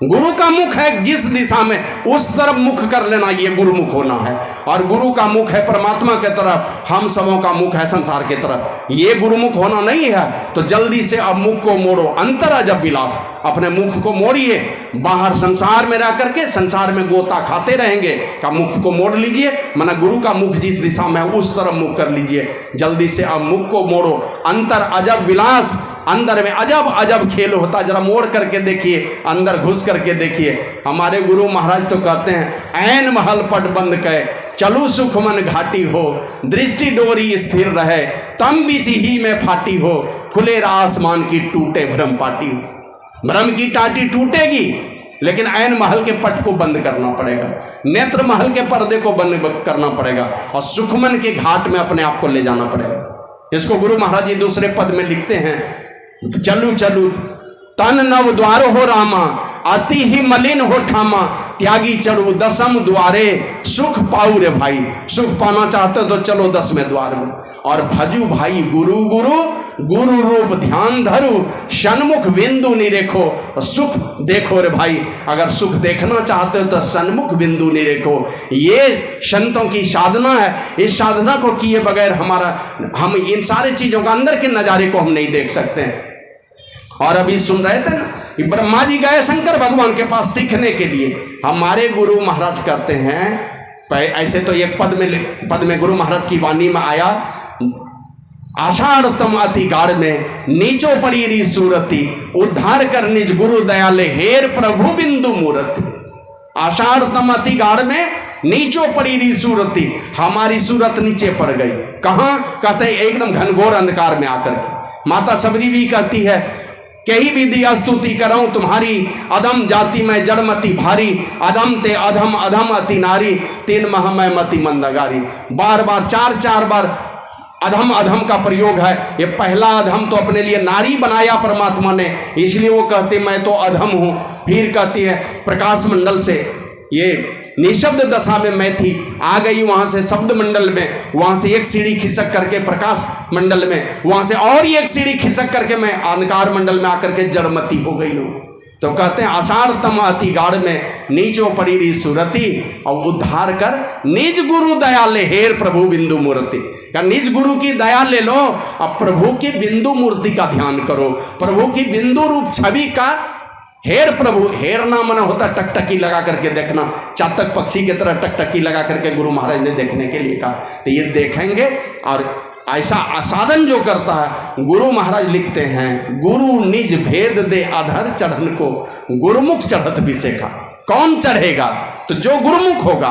गुरु का मुख है जिस दिशा में, उस तरफ मुख कर लेना, ये गुरुमुख होना है। और गुरु का मुख है परमात्मा के तरफ, हम सबों का मुख है संसार के तरफ, ये गुरुमुख होना नहीं है। तो जल्दी से अब मुख को मोड़ो, अंतर अजब विलास, अपने मुख को मोड़िए। बाहर संसार में रह करके संसार में गोता खाते रहेंगे, का मुख को मोड़ लीजिए, माना गुरु का मुख जिस दिशा में है उस तरफ मुख कर लीजिए। जल्दी से अब मुख को मोड़ो, अंतर अजब विलास, अंदर में अजब अजब खेल होता, जरा मोड़ करके देखिए, अंदर घुस करके देखिए। हमारे गुरु महाराज तो कहते हैं, ऐन महल पट बंद कहे, चलू सुख मन घाटी हो, दृष्टि डोरी स्थिर रहे, तम बीच ही में फाटी हो, खुले आसमान की टूटे भ्रम पाटी हो। भ्रम की टाटी टूटेगी, लेकिन ऐन महल के पट को बंद करना पड़ेगा, नेत्र महल के पर्दे को बंद करना पड़ेगा, और सुखमन के घाट में अपने आप को ले जाना पड़ेगा। इसको गुरु महाराज जी दूसरे पद में लिखते हैं, चलू चलू तन नव द्वार हो रामा, अति ही मलिन हो ठामा, त्यागी चढ़ू दसम द्वारे सुख पाऊ रे भाई। सुख पाना चाहते हो तो चलो 10वें द्वार में। और भजू भाई गुरु गुरु गुरु रूप ध्यान धरू सन्मुख बिंदु निरेखो। सुख देखो रे भाई, अगर सुख देखना चाहते हो तो सन्मुख बिंदु निरेखो। ये संतों की साधना है। इस साधना को किए बगैर हम इन सारे चीजों का अंदर के नजारे को हम नहीं देख सकते हैं। और अभी सुन रहे थे ना, ब्रह्मा जी गए शंकर भगवान के पास सीखने के लिए। हमारे गुरु महाराज कहते हैं, ऐसे तो एक पद में गुरु महाराज की वाणी में आया, आषाढ़तम अति गाढ़ में नीचो परीरी सूरति उद्धार कर निज गुरु दयाले हेर प्रभु बिंदु मूर्ति। आषाढ़तम अति गाढ़ में नीचो परीरी सूरति, हमारी सूरत नीचे पड़ गई। कहाँ? कहते हैं एकदम घनघोर अंधकार में आकर के। माता सबरी भी कहती है, कही विधि स्तुति करऊं तुम्हारी अधम जाति में जड़मति भारी। अधम ते अधम अधम अति नारी तीन मह में मति मंदगारी। बार बार चार बार अधम अधम का प्रयोग है। ये पहला अधम तो अपने लिए नारी बनाया परमात्मा ने, इसलिए वो कहते मैं तो अधम हूँ। फिर कहती है प्रकाश मंडल से, ये निशब्द दशा में मैं थी, आ गई वहां से शब्द मंडल में, वहां से एक सीढ़ी खिसक करके प्रकाश मंडल में, वहां से और एक सीढ़ी खिसक करके मैं अंधकार मंडल में आकर के जड़मती हो गई हूँ। तो कहते हैं आषाढ़तम अति गाढ़ में नीचो परीरी सुरति और उद्धार कर निज गुरु दयाले हेर प्रभु बिंदु मूर्ति। क्या निज गुरु की दया ले लो, अब प्रभु की बिंदु मूर्ति का ध्यान करो, प्रभु की बिंदु रूप छवि का हेर प्रभु। हेरना मना होता टकटकी लगा करके देखना, चातक पक्षी की तरह टकटकी लगा करके गुरु महाराज ने देखने के लिए कहा। तो ये देखेंगे। और ऐसा साधन जो करता है, गुरु महाराज लिखते हैं, गुरु निज भेद दे अधर चढ़न को गुरुमुख चढ़त विशेखा। कौन चढ़ेगा? तो जो गुरुमुख होगा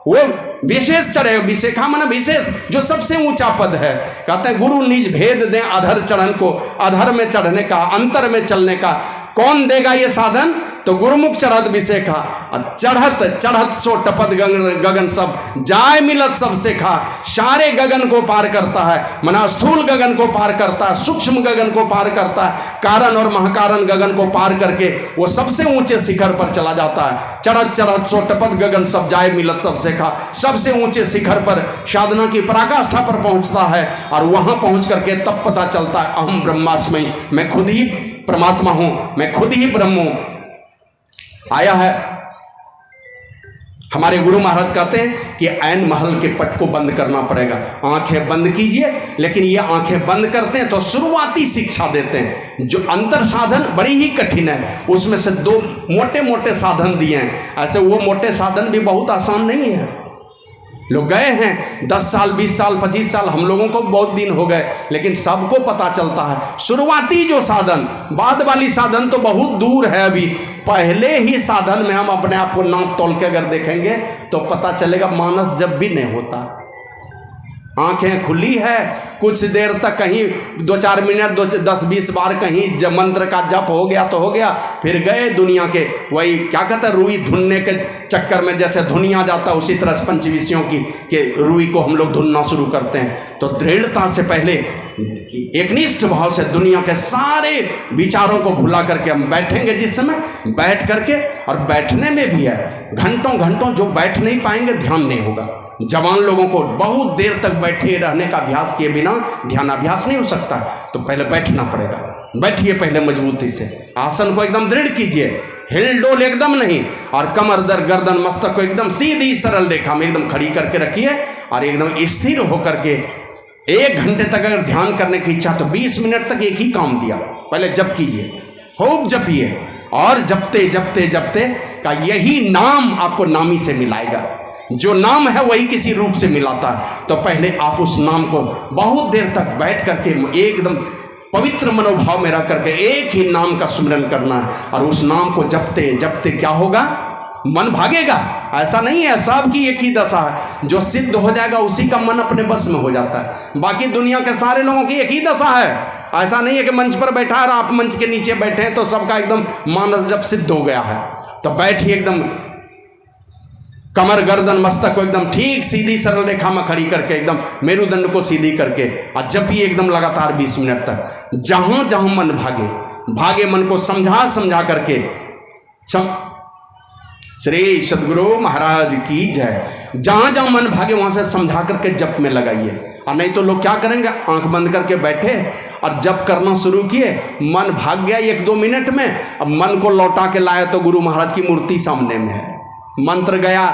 वो विशेष चढ़ेगा। विशेखा माना विशेष, जो सबसे ऊंचा पद है। कहते हैं गुरु निज भेद दे अधर चढ़न को, अधर में चढ़ने का, अंतर में चलने का। कौन देगा ये साधन? तो गुरुमुख चढ़त विशेखा। चढ़त चढ़त सो टपत गगन सब जाय मिलत सब सेखा। सारे गगन को पार करता है, मना स्थूल गगन को पार करता है, सूक्ष्म गगन को पार करता है, कारण और महाकारण गगन को पार करके वो सबसे ऊंचे शिखर पर चला जाता है। चढ़त चढ़त सो टपत गगन सब जाय मिलत सब सेखा। सबसे ऊंचे शिखर पर साधना की पराकाष्ठा पर पहुंचता है और वहां पहुंच करके तब पता चलता है अहम ब्रह्मास्मि, मैं खुद ही परमात्मा हूं, मैं खुद ही ब्रह्म हूं। आया है हमारे गुरु महाराज कहते हैं कि ऐन महल के पट को बंद करना पड़ेगा। आंखें बंद कीजिए, लेकिन ये आंखें बंद करते हैं तो शुरुआती शिक्षा देते हैं। जो अंतर साधन बड़ी ही कठिन है, उसमें से 2 मोटे मोटे साधन दिए हैं। ऐसे वो मोटे साधन भी बहुत आसान नहीं है। लोग गए हैं 10 साल 20 साल 25 साल, हम लोगों को बहुत दिन हो गए, लेकिन सबको पता चलता है शुरुआती जो साधन, बाद वाली साधन तो बहुत दूर है। अभी पहले ही साधन में हम अपने आप को नाप तोल के अगर देखेंगे तो पता चलेगा मानस जब भी नहीं होता। आंखें खुली है, कुछ देर तक कहीं 2-4 मिनट 10-20 बार कहीं जब मंत्र का जप हो गया तो हो गया, फिर गए दुनिया के वही क्या कहते हैं रुई धुनने के चक्कर में, जैसे धुनिया जाता है उसी तरह पंचविषयों के रुई को हम लोग धुनना शुरू करते हैं। तो दृढ़ता से पहले एकनिष्ठ भाव से दुनिया के सारे विचारों को भुला करके हम बैठेंगे। जिस समय बैठ करके, और बैठने में भी है घंटों घंटों, जो बैठ नहीं पाएंगे ध्यान नहीं होगा। जवान लोगों को बहुत देर तक बैठे रहने का अभ्यास किए बिना ध्यान अभ्यास नहीं हो सकता। तो पहले बैठना पड़ेगा। बैठिए पहले मजबूती से, आसन को एकदम दृढ़ कीजिए, हिल डोल एकदम नहीं, और कमर दर गर्दन मस्तक को एकदम सीधी सरल रेखा में एकदम खड़ी करके रखिए और एकदम स्थिर होकर के 1 घंटे तक अगर ध्यान करने की इच्छा तो 20 मिनट तक एक ही काम दिया, पहले जप कीजिए, खूब जपिए। और जपते जपते जपते का यही नाम आपको नामी से मिलाएगा। जो नाम है वही किसी रूप से मिलाता है। तो पहले आप उस नाम को बहुत देर तक बैठ करके एकदम पवित्र मनोभाव में रह करके एक ही नाम का सुमिरन करना है। और उस नाम को जपते जपते क्या होगा? मन भागेगा। ऐसा नहीं है सबकी एक ही दशा है, जो सिद्ध हो जाएगा उसी का मन अपने बस में हो जाता है। बाकी दुनिया के सारे लोगों की एक ही दशा है। ऐसा नहीं है कि मंच पर बैठा है और आप मंच के नीचे बैठे हैं तो सबका एकदम मानस जब सिद्ध हो गया है। तो बैठिए एकदम कमर गर्दन मस्तक को एकदम ठीक सीधी सरल रेखा में खड़ी करके एकदम मेरुदंड को सीधी करके, और जपिए एकदम लगातार 20 मिनट तक। जहां जहां मन भागे मन को समझा करके श्री सदगुरु महाराज की जय। जहाँ जहाँ मन भागे वहाँ से समझा करके जप में लगाइए। और नहीं तो लोग क्या करेंगे, आंख बंद करके बैठे और जप करना शुरू किए, मन भाग गया 1-2 मिनट में, अब मन को लौटा के लाए तो गुरु महाराज की मूर्ति सामने में है, मंत्र गया,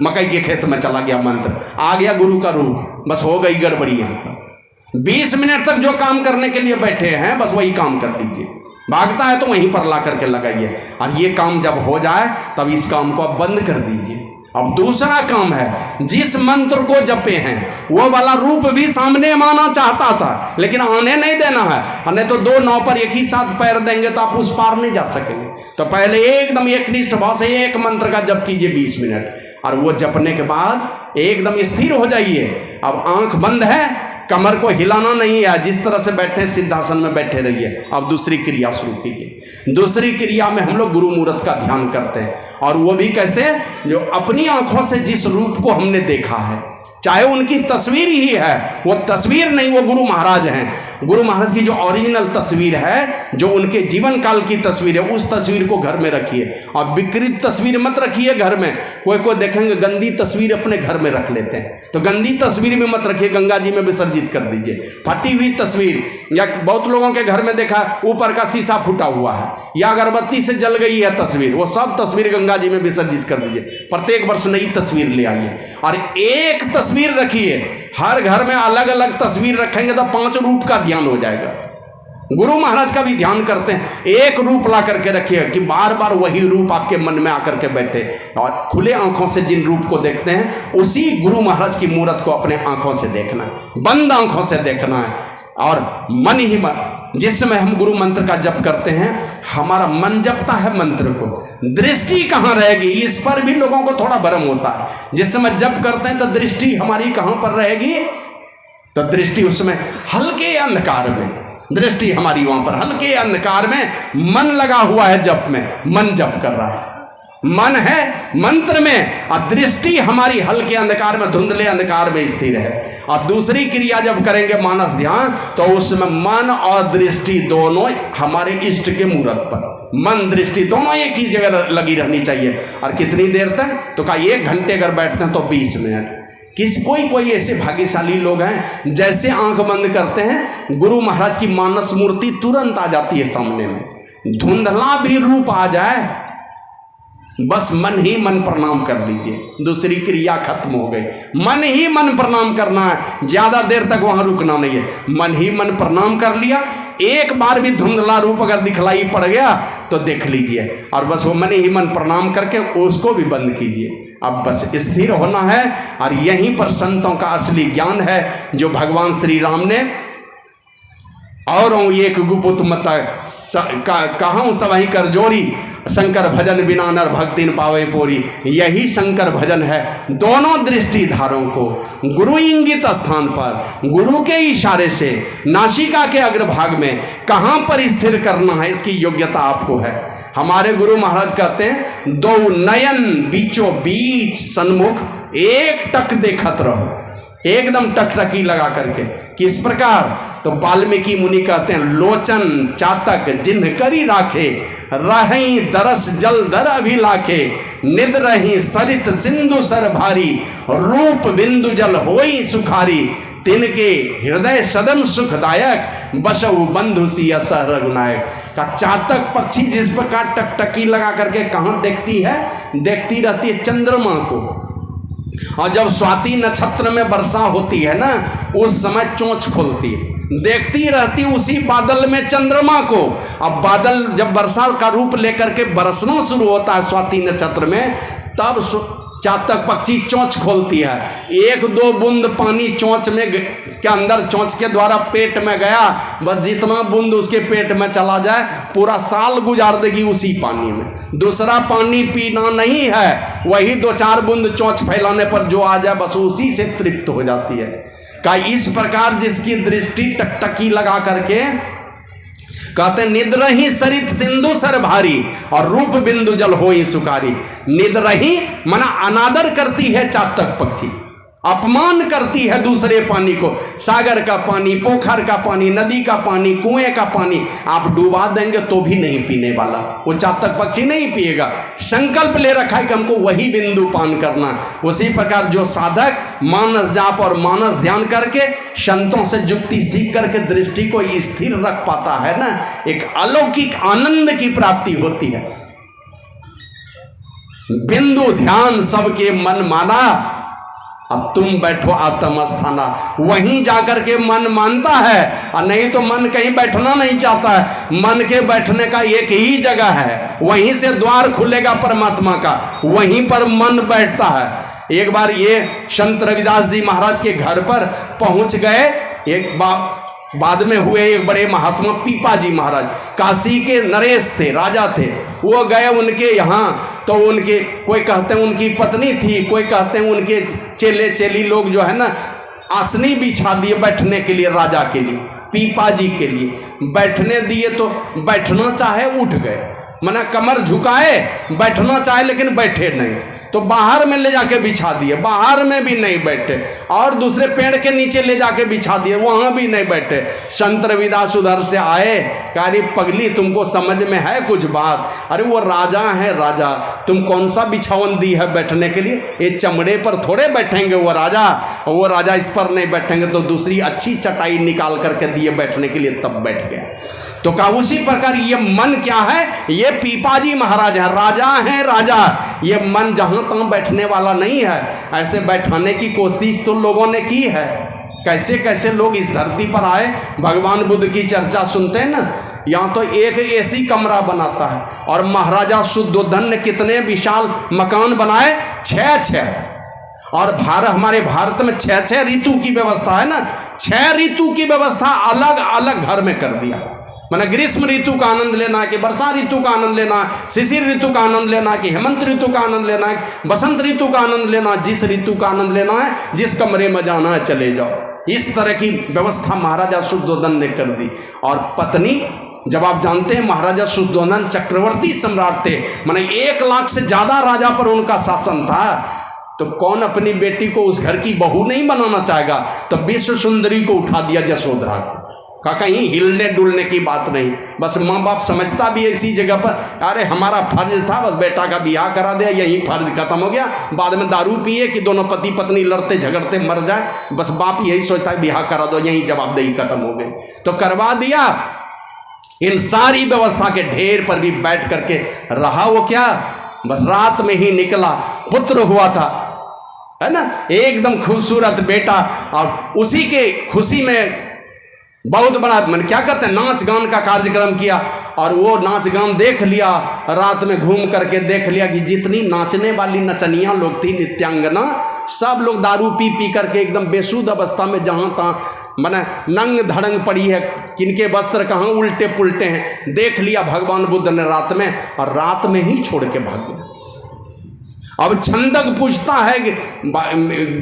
मकई के खेत में चला गया मंत्र, आ गया गुरु का रूप, बस हो गई गड़बड़ी। यहाँ पर 20 मिनट तक जो काम करने के लिए बैठे हैं बस वही काम कर लीजिए, भागता है तो वहीं पर ला करके लगाइए। और ये काम जब हो जाए तब इस काम को आप बंद कर दीजिए। अब दूसरा काम है, जिस मंत्र को जपे हैं वो वाला रूप भी सामने में आना चाहता था, लेकिन आने नहीं देना है, नहीं तो 2 नाव पर एक ही साथ पैर देंगे तो आप उस पार नहीं जा सकेंगे। तो पहले एकदम एकनिष्ठ भाव से एक मंत्र का जप कीजिए 20 मिनट, और वो जपने के बाद एकदम स्थिर हो जाइए। अब आंख बंद है, कमर को हिलाना नहीं है, जिस तरह से बैठे सिद्धासन में बैठे रहिए। अब दूसरी क्रिया शुरू कीजिए। दूसरी क्रिया में हम लोग गुरु मूर्त का ध्यान करते हैं, और वो भी कैसे, जो अपनी आंखों से जिस रूप को हमने देखा है, चाहे उनकी तस्वीर ही है, वो तस्वीर नहीं, वो गुरु महाराज हैं। गुरु महाराज की जो ओरिजिनल तस्वीर है, जो उनके जीवन काल की तस्वीर है, उस तस्वीर को घर में रखिए। और विकृत तस्वीर मत रखिए घर में। कोई देखेंगे गंदी तस्वीर अपने घर में रख लेते हैं, तो गंदी तस्वीर में मत रखिए, गंगा जी में विसर्जित कर दीजिए। फटी हुई तस्वीर, या बहुत लोगों के घर में देखा ऊपर का शीशा फूटा हुआ है, या अगरबत्ती से जल गई है तस्वीर, वो सब तस्वीर गंगा जी में विसर्जित कर दीजिए। प्रत्येक वर्ष नई तस्वीर ले आइए, और एक तस्वीर रखिए। हर घर में अलग अलग तस्वीर रखेंगे तो 5 रूप का ध्यान हो जाएगा। गुरु महाराज का भी ध्यान करते हैं, एक रूप ला करके रखिए कि बार बार वही रूप आपके मन में आकर के बैठे, और खुले आंखों से जिन रूप को देखते हैं उसी गुरु महाराज की मूर्त को अपने आंखों से देखना है, बंद आंखों से देखना है। और मन ही मन, जिस समय हम गुरु मंत्र का जप करते हैं, हमारा मन जपता है मंत्र को, दृष्टि कहाँ रहेगी, इस पर भी लोगों को थोड़ा भ्रम होता है। जिस समय जप करते हैं तो दृष्टि हमारी कहाँ पर रहेगी, तो दृष्टि उसमें हल्के अंधकार में, दृष्टि हमारी वहां पर हल्के अंधकार में, मन लगा हुआ है जप में, मन जप कर रहा है, मन है मंत्र में, और दृष्टि हमारी हल्के अंधकार में, धुंधले अंधकार में स्थिर है। और दूसरी क्रिया जब करेंगे मानस ध्यान, तो उसमें मन और दृष्टि दोनों हमारे इष्ट के मूर्त पर, मन दृष्टि दोनों एक ही जगह लगी रहनी चाहिए। और कितनी देर तक, तो कहा 1 घंटे अगर बैठते हैं तो 20 मिनट। कोई ऐसे भाग्यशाली लोग हैं, जैसे आंख बंद करते हैं गुरु महाराज की मानस मूर्ति तुरंत आ जाती है सामने में, धुंधला भी रूप आ जाए, बस मन ही मन प्रणाम कर लीजिए, दूसरी क्रिया खत्म हो गई। मन ही मन प्रणाम करना है, ज्यादा देर तक वहां रुकना नहीं है। मन ही मन प्रणाम कर लिया, एक बार भी धुंधला रूप अगर दिखलाई पड़ गया तो देख लीजिए, और बस वो मन ही मन प्रणाम करके उसको भी बंद कीजिए। अब बस स्थिर होना है, और यहीं पर संतों का असली ज्ञान है, जो भगवान श्री राम ने और एक गुपुत मत कहूँ सबही कर जोरी, शंकर भजन बिना नर भक्ति न पावे पोरी। यही शंकर भजन है। दोनों दृष्टिधारों को गुरु इंगित स्थान पर गुरु के इशारे से नासिका के अग्रभाग में कहाँ पर स्थिर करना है, इसकी योग्यता आपको है। हमारे गुरु महाराज कहते हैं, 2 नयन बीचों बीच सन्मुख, एक टक देखत रहो, एकदम टकटकी लगा करके। किस प्रकार, तो वाल्मीकि मुनि कहते हैं, लोचन चातक जिन्ह करी राखे, रही दरस जल दर अभिलाखे, निद रही सरित सिंधु सर भारी, रूप बिंदु जल होई सुखारी, तिनके हृदय सदन सुखदायक, बसहु बंधु सिया सह रघुनायक। का चातक पक्षी जिस प्रकार टकटकी लगा करके कहाँ देखती है, देखती रहती है चंद्रमा को, और जब स्वाति नक्षत्र में वर्षा होती है ना, उस समय चोंच खोलती है, देखती रहती उसी बादल में चंद्रमा को। अब बादल जब वर्षा का रूप लेकर के बरसना शुरू होता है स्वाति नक्षत्र में, तब चातक पक्षी चोंच खोलती है। 1-2 बूंद पानी चोंच में के अंदर, चोंच के द्वारा पेट में गया, बस जितना बूंद उसके पेट में चला जाए पूरा साल गुजार देगी उसी पानी में। दूसरा पानी पीना नहीं है, वही 2-4 बूंद चोंच फैलाने पर जो आ जाए बस उसी से तृप्त हो जाती है। का इस प्रकार जिसकी दृष्टि टकटकी लगा करके, कहते निद रही सरित सिंधु सर भारी, और रूप बिंदु जल होई सुकारी। निद रही मना अनादर करती है चातक पक्षी, अपमान करती है दूसरे पानी को। सागर का पानी, पोखर का पानी, नदी का पानी, कुएं का पानी आप डुबा देंगे तो भी नहीं पीने वाला, वो चातक पक्षी नहीं पिएगा। संकल्प ले रखा है कि हमको वही बिंदु पान करना। उसी प्रकार जो साधक मानस जाप और मानस ध्यान करके संतों से युक्ति सीख करके दृष्टि को स्थिर रख पाता है ना, एक अलौकिक आनंद की प्राप्ति होती है। बिंदु ध्यान सबके मन माना, अब तुम बैठो आत्म स्थाना, वहीं जाकर के मन मानता है। और नहीं तो मन कहीं बैठना नहीं चाहता है। मन के बैठने का एक ही जगह है, वहीं से द्वार खुलेगा परमात्मा का, वहीं पर मन बैठता है। एक बार ये संत रविदास जी महाराज के घर पर पहुंच गए। एक बाद में हुए एक बड़े महात्मा पीपा जी महाराज, काशी के नरेश थे, राजा थे। वो गए उनके यहाँ, तो उनके कोई कहते हैं उनकी पत्नी थी, कोई कहते हैं उनके चेले चेली लोग जो है ना आसनी बिछा दिए बैठने के लिए, राजा के लिए, पीपा जी के लिए बैठने दिए। तो बैठना चाहे उठ गए, मना कमर झुकाए, बैठना चाहे लेकिन बैठे नहीं। तो बाहर में ले जाके बिछा दिए, बाहर में भी नहीं बैठे। और दूसरे पेड़ के नीचे ले जाके बिछा दिए, वहाँ भी नहीं बैठे। संत रविदास उधर से आए, कहा अरे पगली तुमको समझ में है कुछ बात? अरे वो राजा है राजा, तुम कौन सा बिछावन दी है बैठने के लिए? ये चमड़े पर थोड़े बैठेंगे वो राजा इस पर नहीं बैठेंगे। तो दूसरी अच्छी चटाई निकाल करके दिए बैठने के लिए, तब बैठ गया। तो कहा उसी प्रकार ये मन क्या है? ये पीपाजी महाराज है, राजा है राजा। ये मन जहां तहां बैठने वाला नहीं है। ऐसे बैठाने की कोशिश तो लोगों ने की है। कैसे कैसे लोग इस धरती पर आए। भगवान बुद्ध की चर्चा सुनते हैं ना, यहाँ तो एक एसी कमरा बनाता है। और महाराजा शुद्धोधन ने कितने विशाल मकान बनाए, 6 और हमारे भारत में 6 ऋतु की व्यवस्था है ना, 6 ऋतु की व्यवस्था अलग अलग घर में कर दिया। माना ग्रीष्म ऋतु का आनंद लेना है कि वर्षा ऋतु का आनंद लेना है, शिशिर ऋतु का आनंद लेना है कि हेमंत ऋतु का आनंद लेना है, बसंत ऋतु का आनंद लेना है, जिस ऋतु का आनंद लेना है, जिस कमरे में जाना है चले जाओ। इस तरह की व्यवस्था महाराजा शुद्धोधन ने कर दी। और पत्नी, जब आप जानते हैं महाराजा शुद्धोधन चक्रवर्ती सम्राट थे, माने 1 लाख से ज्यादा राजा पर उनका शासन था। तो कौन अपनी बेटी को उस घर की बहू नहीं बनाना चाहेगा? तो विश्व सुंदरी को उठा दिया, यशोधरा को। का कहीं हिलने डुलने की बात नहीं। बस माँ बाप समझता भी है इसी जगह पर, अरे हमारा फर्ज था बस बेटा का ब्याह करा दिया, यही फर्ज खत्म हो गया। बाद में दारू पिए कि दोनों पति पत्नी लड़ते झगड़ते मर जाए, बस बाप यही सोचता है ब्याह करा दो, यही जवाबदेही खत्म हो गई। तो करवा दिया। इन सारी व्यवस्था के ढेर पर भी बैठ करके रहा वो क्या, बस रात में ही निकला, पुत्र हुआ था, है ना, एकदम खूबसूरत बेटा। और उसी के खुशी में बहुत बड़ा मैंने क्या कहते हैं नाच गान का कार्यक्रम किया। और वो नाच गान देख लिया, रात में घूम करके देख लिया कि जितनी नाचने वाली नचनियाँ लोग थी, नित्यांगना, सब लोग दारू पी पी करके एकदम बेसुध अवस्था में जहाँ तहाँ मैंने नंग धड़ंग पड़ी है, किनके वस्त्र कहाँ उल्टे पुल्टे हैं, देख लिया भगवान बुद्ध ने रात में, और रात में ही छोड़ के भाग गया। अब छंदक पूछता है कि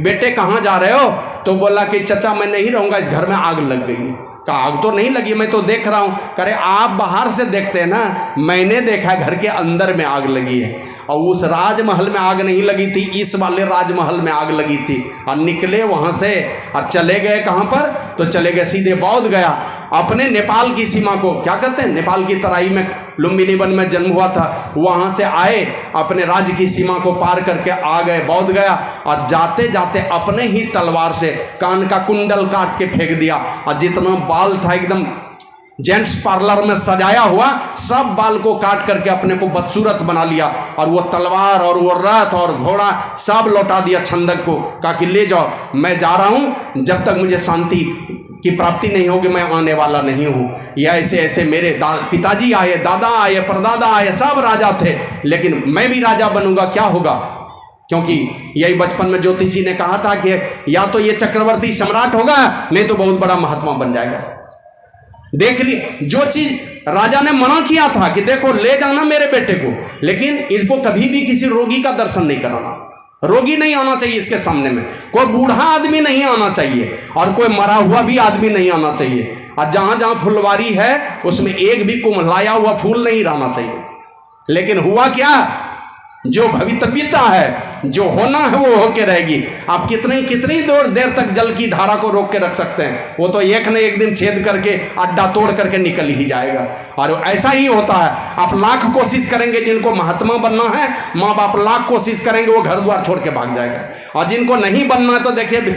बेटे कहाँ जा रहे हो? तो बोला कि चचा मैं नहीं रहूँगा, इस घर में आग लग गई। कहा आग तो नहीं लगी, मैं तो देख रहा हूँ। करे आप बाहर से देखते हैं ना, मैंने देखा घर के अंदर में आग लगी है। और उस राजमहल में आग नहीं लगी थी, इस वाले राजमहल में आग लगी थी। और निकले वहाँ से और चले गए कहाँ पर? तो चले गए सीधे बौद्ध गया, अपने नेपाल की सीमा को, क्या कहते हैं, नेपाल की तराई में लुम्बिनी वन में जन्म हुआ था, वहाँ से आए, अपने राज्य की सीमा को पार करके आ गए बौद्ध गया। और जाते जाते अपने ही तलवार से कान का कुंडल काट के फेंक दिया। और जितना बाल था एकदम जेंट्स पार्लर में सजाया हुआ, सब बाल को काट करके अपने को बदसूरत बना लिया। और वो तलवार और वो रथ और घोड़ा सब लौटा दिया छंदक को। कहा कि ले जाओ, मैं जा रहा हूँ, जब तक मुझे शांति की प्राप्ति नहीं होगी मैं आने वाला नहीं हूँ। या ऐसे ऐसे मेरे पिताजी आए, दादा आए, परदादा आए, सब राजा थे, लेकिन मैं भी राजा बनूंगा, क्या होगा? क्योंकि यही बचपन में ज्योतिषी ने कहा था कि या तो ये चक्रवर्ती सम्राट होगा, नहीं तो बहुत बड़ा महात्मा बन जाएगा। देख लिए, जो चीज राजा ने मना किया था कि देखो ले जाना मेरे बेटे को, लेकिन इनको कभी भी किसी रोगी का दर्शन नहीं कराना, रोगी नहीं आना चाहिए इसके सामने में, कोई बूढ़ा आदमी नहीं आना चाहिए, और कोई मरा हुआ भी आदमी नहीं आना चाहिए। और जहां जहां फुलवारी है उसमें एक भी कुम्हलाया हुआ फूल नहीं रहना चाहिए। लेकिन हुआ क्या, जो भवितव्यता है, जो होना है वो होके रहेगी। आप कितनी देर तक जल की धारा को रोक के रख सकते हैं? वो तो एक न एक दिन छेद करके अड्डा तोड़ करके निकल ही जाएगा। और ऐसा ही होता है, आप लाख कोशिश करेंगे, जिनको महात्मा बनना है, माँ बाप लाख कोशिश करेंगे, वो घर द्वार छोड़ के भाग जाएगा। और जिनको नहीं बनना है तो देखिए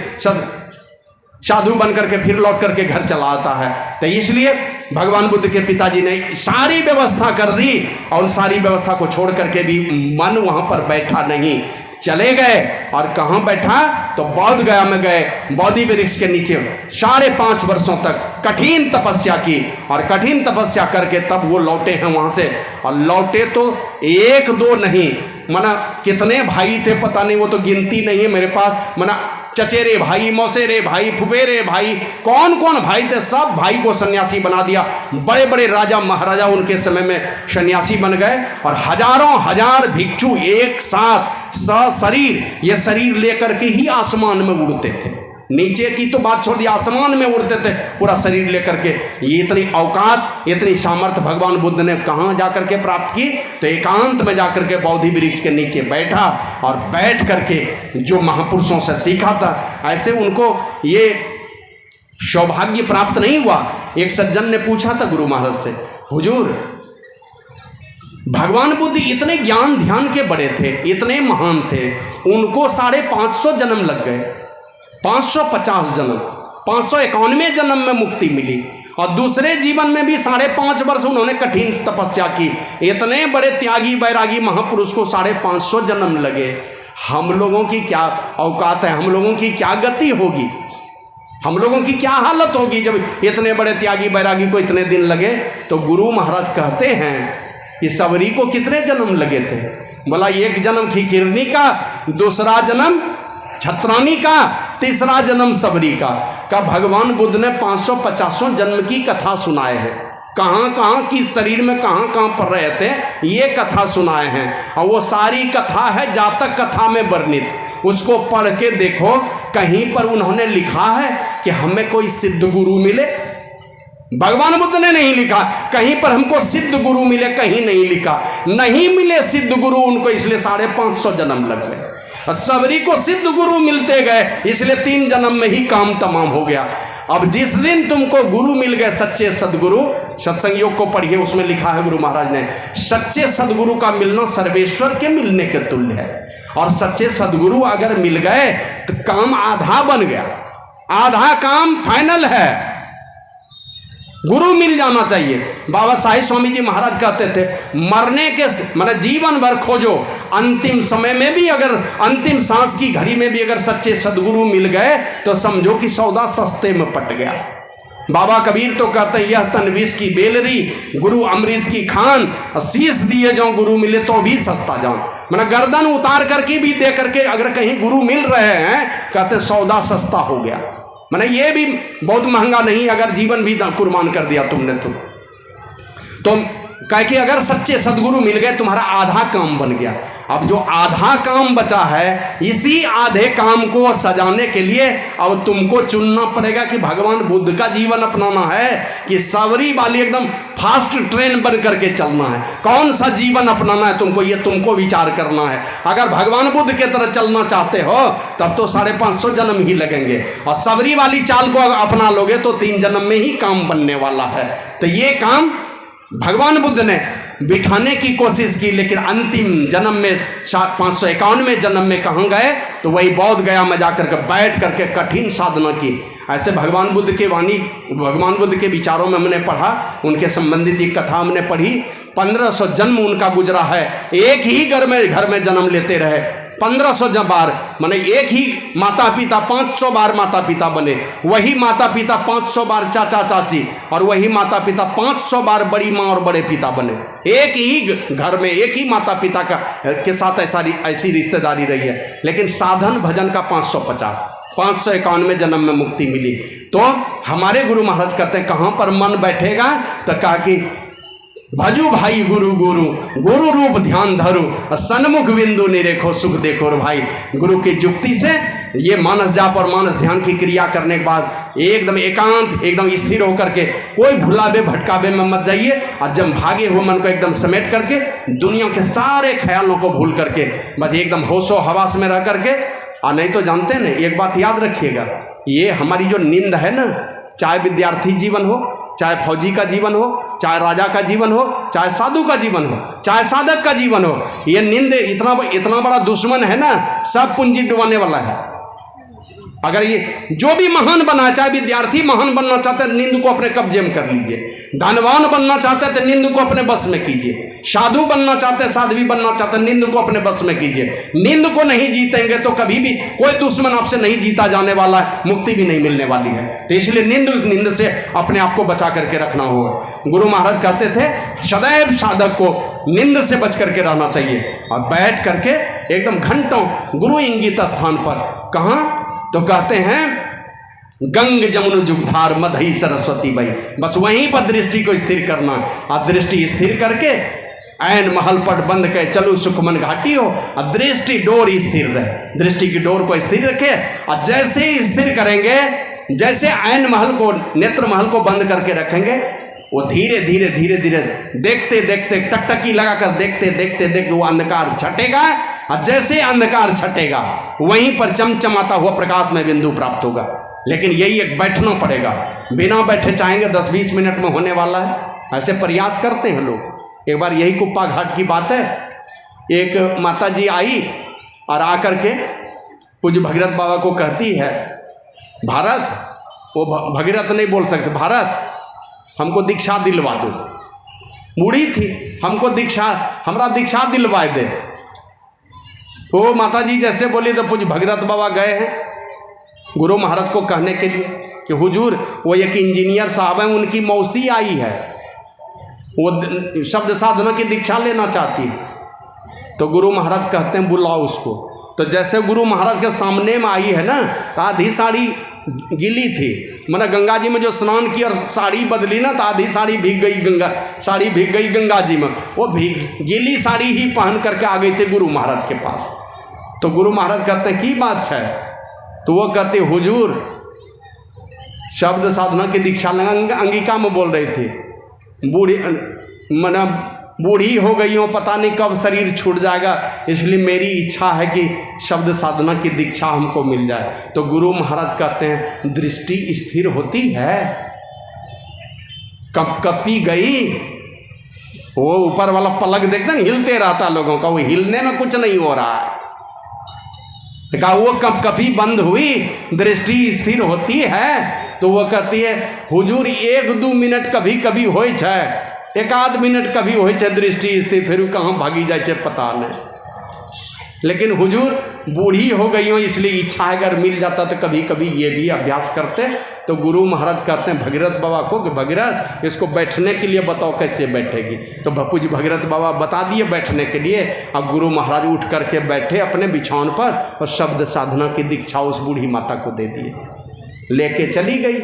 साधु बन करके फिर लौट करके घर चला आता है। तो इसलिए भगवान बुद्ध के पिताजी ने सारी व्यवस्था कर दी, और सारी व्यवस्था को छोड़ करके भी मन वहाँ पर बैठा नहीं, चले गए। और कहाँ बैठा? तो बौद्ध गया में गए, बोधि वृक्ष के नीचे 5.5 वर्षों तक कठिन तपस्या की, और कठिन तपस्या करके तब वो लौटे हैं वहाँ से। और लौटे तो 1-2 नहीं, मना कितने भाई थे पता नहीं, वो तो गिनती नहीं है मेरे पास। मना चचेरे भाई, मौसेरे भाई, फुफेरे भाई, कौन कौन भाई थे, सब भाई को सन्यासी बना दिया। बड़े बड़े राजा महाराजा उनके समय में सन्यासी बन गए, और हजारों हजार भिक्षु एक साथ सशरीर, ये शरीर लेकर के ही आसमान में उड़ते थे। नीचे की तो बात छोड़ दी, आसमान में उड़ते थे पूरा शरीर लेकर के। ये इतनी औकात, इतनी सामर्थ्य भगवान बुद्ध ने कहाँ जाकर के प्राप्त की? तो एकांत में जाकर के बोधि वृक्ष के नीचे बैठा, और बैठ करके जो महापुरुषों से सीखा था, ऐसे उनको ये सौभाग्य प्राप्त नहीं हुआ। एक सज्जन ने पूछा था गुरु महाराज से, हुजूर भगवान बुद्ध इतने ज्ञान ध्यान के बड़े थे, इतने महान थे, उनको 550 जन्म लग गए, 550 जन्म, 591 जन्म में मुक्ति मिली, और दूसरे जीवन में भी 5.5 वर्ष उन्होंने कठिन तपस्या की। इतने बड़े त्यागी बैरागी महापुरुष को 550 जन्म लगे। हम लोगों की क्या औकात है, हम लोगों की क्या गति होगी, हम लोगों की क्या हालत होगी जब इतने बड़े त्यागी बैरागी को इतने दिन लगे? तो गुरु महाराज कहते हैं कि सबरी को कितने जन्म लगे थे? बोला 1 जन्म खिकिरनी का, दूसरा जन्म छत्रानी का, तीसरा जन्म सबरी का भगवान बुद्ध ने 550 जन्म की कथा सुनाए हैं। कहाँ किस शरीर में कहाँ पर रहे थे, ये कथा सुनाए हैं। और वो सारी कथा है जातक कथा में वर्णित। उसको पढ़ के देखो, कहीं पर उन्होंने लिखा है कि हमें कोई सिद्ध गुरु मिले? भगवान बुद्ध ने नहीं लिखा। कहीं पर हमको सिद्ध गुरु मिले, कहीं नहीं लिखा। नहीं मिले सिद्ध गुरु उनको, इसलिए 550 जन्म लग गए। सबरी को सिद्ध गुरु मिलते गए, इसलिए 3 जन्म में ही काम तमाम हो गया। अब जिस दिन तुमको गुरु मिल गए, सच्चे सदगुरु, सत्संग योग को पढ़िए, उसमें लिखा है गुरु महाराज ने, सच्चे सदगुरु का मिलना सर्वेश्वर के मिलने के तुल्य है। और सच्चे सदगुरु अगर मिल गए तो काम आधा बन गया, आधा काम फाइनल है। गुरु मिल जाना चाहिए। बाबा साहिब स्वामी जी महाराज कहते थे, मरने के मतलब जीवन भर खोजो, अंतिम समय में भी, अगर अंतिम सांस की घड़ी में भी अगर सच्चे सदगुरु मिल गए तो समझो कि सौदा सस्ते में पट गया। बाबा कबीर तो कहते हैं, यह तन विष की बेलरी, गुरु अमृत की खान, शीश दिए जो गुरु मिले तो भी सस्ता जान। मतलब गर्दन उतार करके भी दे करके अगर कहीं गुरु मिल रहे हैं, कहते सौदा सस्ता हो गया। मैंने ये भी बहुत महंगा नहीं, अगर जीवन भी कुर्बान कर दिया तुमने तो कह के अगर सच्चे सदगुरु मिल गए, तुम्हारा आधा काम बन गया। अब जो आधा काम बचा है, इसी आधे काम को सजाने के लिए अब तुमको चुनना पड़ेगा कि भगवान बुद्ध का जीवन अपनाना है कि सबरी वाली एकदम फास्ट ट्रेन बन करके चलना है। कौन सा जीवन अपनाना है तुमको, ये तुमको विचार करना है। अगर भगवान बुद्ध के तरह चलना चाहते हो तब तो 550 जन्म ही लगेंगे, और सबरी वाली चाल को अपना लोगे तो 3 जन्म में ही काम बनने वाला है। तो ये काम भगवान बुद्ध ने बिठाने की कोशिश की, लेकिन अंतिम जन्म में 591 जन्म में कहाँ गए? तो वही बौद्ध गया में जाकर के बैठ करके कठिन साधना की। ऐसे भगवान बुद्ध के वाणी, भगवान बुद्ध के विचारों में हमने पढ़ा, उनके संबंधित एक कथा हमने पढ़ी। 1500 जन्म उनका गुजरा है, एक ही घर में जन्म लेते रहे। 1500 बार, माने एक ही माता पिता 500 बार माता पिता बने, वही माता पिता 500 बार चाचा चाची, और वही माता पिता 500 बार बड़ी माँ और बड़े पिता बने। एक ही घर में एक ही माता पिता के साथ ऐसी रिश्तेदारी रही है। लेकिन साधन भजन का 550, 591 जन्म में मुक्ति मिली। तो हमारे गुरु महाराज कहते हैं, कहाँ पर मन बैठेगा? तो कहा कि भजू भाई गुरु गुरु, गुरु रूप ध्यान धरो, सन्मुख बिंदु निरेखो, सुख देखो। और भाई गुरु की जुक्ति से ये मानस जाप और मानस ध्यान की क्रिया करने के बाद एकदम एकांत, एकदम स्थिर होकर के कोई भुलावे भटकावे में मत जाइए। और जब भागे हुए मन को एकदम समेट करके दुनिया के सारे ख्यालों को भूल करके बस एकदम होशो हवास में रह करके, और नहीं तो जानते ना, एक बात याद रखिएगा, ये हमारी जो नींद है ना, चाहे विद्यार्थी जीवन हो, चाहे फौजी का जीवन हो, चाहे राजा का जीवन हो, चाहे साधु का जीवन हो, चाहे साधक का जीवन हो, ये नींद इतना बड़ा दुश्मन है ना, सब पूंजी डुबाने वाला है। अगर ये जो भी महान बना, चाहे विद्यार्थी महान बनना चाहते हैं, नींद को अपने कब्जे में कर लीजिए। धनवान बनना चाहते हैं तो नींद को अपने बस में कीजिए। साधु बनना चाहते हैं, साध्वी बनना चाहते हैं, नींद को अपने बस में कीजिए। नींद को नहीं जीतेंगे तो कभी भी कोई दुश्मन आपसे नहीं जीता जाने वाला है, मुक्ति भी नहीं मिलने वाली है। तो इसलिए नींद से अपने आप को बचा करके रखना होगा। गुरु महाराज कहते थे सदैव साधक को नींद से बच करके रहना चाहिए और बैठ करके एकदम घंटों गुरु इंगित स्थान पर, कहाँ तो कहते हैं गंग जमुन जुगधार मधई सरस्वती बई, बस वहीं पर दृष्टि को स्थिर करना। और दृष्टि स्थिर करके ऐन महल पट बंद के चलू सुखमन घाटी हो, और दृष्टि डोर स्थिर रहे, दृष्टि की डोर को स्थिर रखे। और जैसे ही स्थिर करेंगे, जैसे ऐन महल को, नेत्र महल को बंद करके रखेंगे, वो धीरे धीरे धीरे धीरे देखते देखते टकटकी लगाकर देखते देखते देखते वो अंधकार छटेगा। और जैसे अंधकार छटेगा वहीं पर चमचमाता हुआ प्रकाश में बिंदु प्राप्त होगा। लेकिन यही एक बैठना पड़ेगा, बिना बैठे चाहेंगे 10-20 मिनट में होने वाला है। ऐसे प्रयास करते हैं लोग। एक बार यही कुप्पा घाट की बात है, एक माता जी आई और आकर के पूज्य भगीरथ बाबा को कहती है, भारत, वो भगीरथ नहीं बोल सकते, भारत हमको दीक्षा दिलवा दो। बूढ़ी थी, हमको हमरा दीक्षा दिलवा दे। तो माता जी जैसे बोली तो पूज्य भगीरथ बाबा गए हैं गुरु महाराज को कहने के लिए कि हुजूर, वो एक इंजीनियर साहब हैं, उनकी मौसी आई है, वो शब्द साधना की दीक्षा लेना चाहती है। तो गुरु महाराज कहते हैं बुलाओ उसको। तो जैसे गुरु महाराज के सामने में आई है ना, आधी साड़ी गीली थी, मैंने गंगा जी में जो स्नान किया और साड़ी बदली ना, तो आधी साड़ी भीग गई, साड़ी भीग गई गंगा जी में। वो गीली साड़ी ही पहन करके आ गई थी गुरु महाराज के पास। तो गुरु महाराज कहते हैं की बात है? तो वो कहते हुजूर शब्द साधना की दीक्षा अंगिका में बोल रही थी, बूढ़ी हो गई हो, पता नहीं कब शरीर छूट जाएगा, इसलिए मेरी इच्छा है कि शब्द साधना की दीक्षा हमको मिल जाए। तो गुरु महाराज कहते हैं दृष्टि स्थिर होती है, कब कपी गई, वो ऊपर वाला पलक देखते हैं हिलते रहता लोगों का, वो हिलने में कुछ नहीं हो रहा है। कहा वो कब कभी बंद हुई, दृष्टि स्थिर होती है। तो वो कहती है हुजूर 1-2 मिनट कभी कभी हो, 1-आध मिनट कभी हो दृष्टि स्थिर, फिर कहाँ भागी जाए पता नहीं। लेकिन हुजूर बूढ़ी हो गई हो, इसलिए इच्छा अगर मिल जाता तो कभी कभी ये भी अभ्यास करते। तो गुरु महाराज कहते हैं भगीरथ बाबा को कि भगीरथ इसको बैठने के लिए बताओ कैसे बैठेगी। तो पूज्य भगीरथ बाबा बता दिए बैठने के लिए, और गुरु महाराज उठ करके बैठे अपने बिछावन पर और शब्द साधना की दीक्षा उस बूढ़ी माता को दे दिए, लेके चली गई।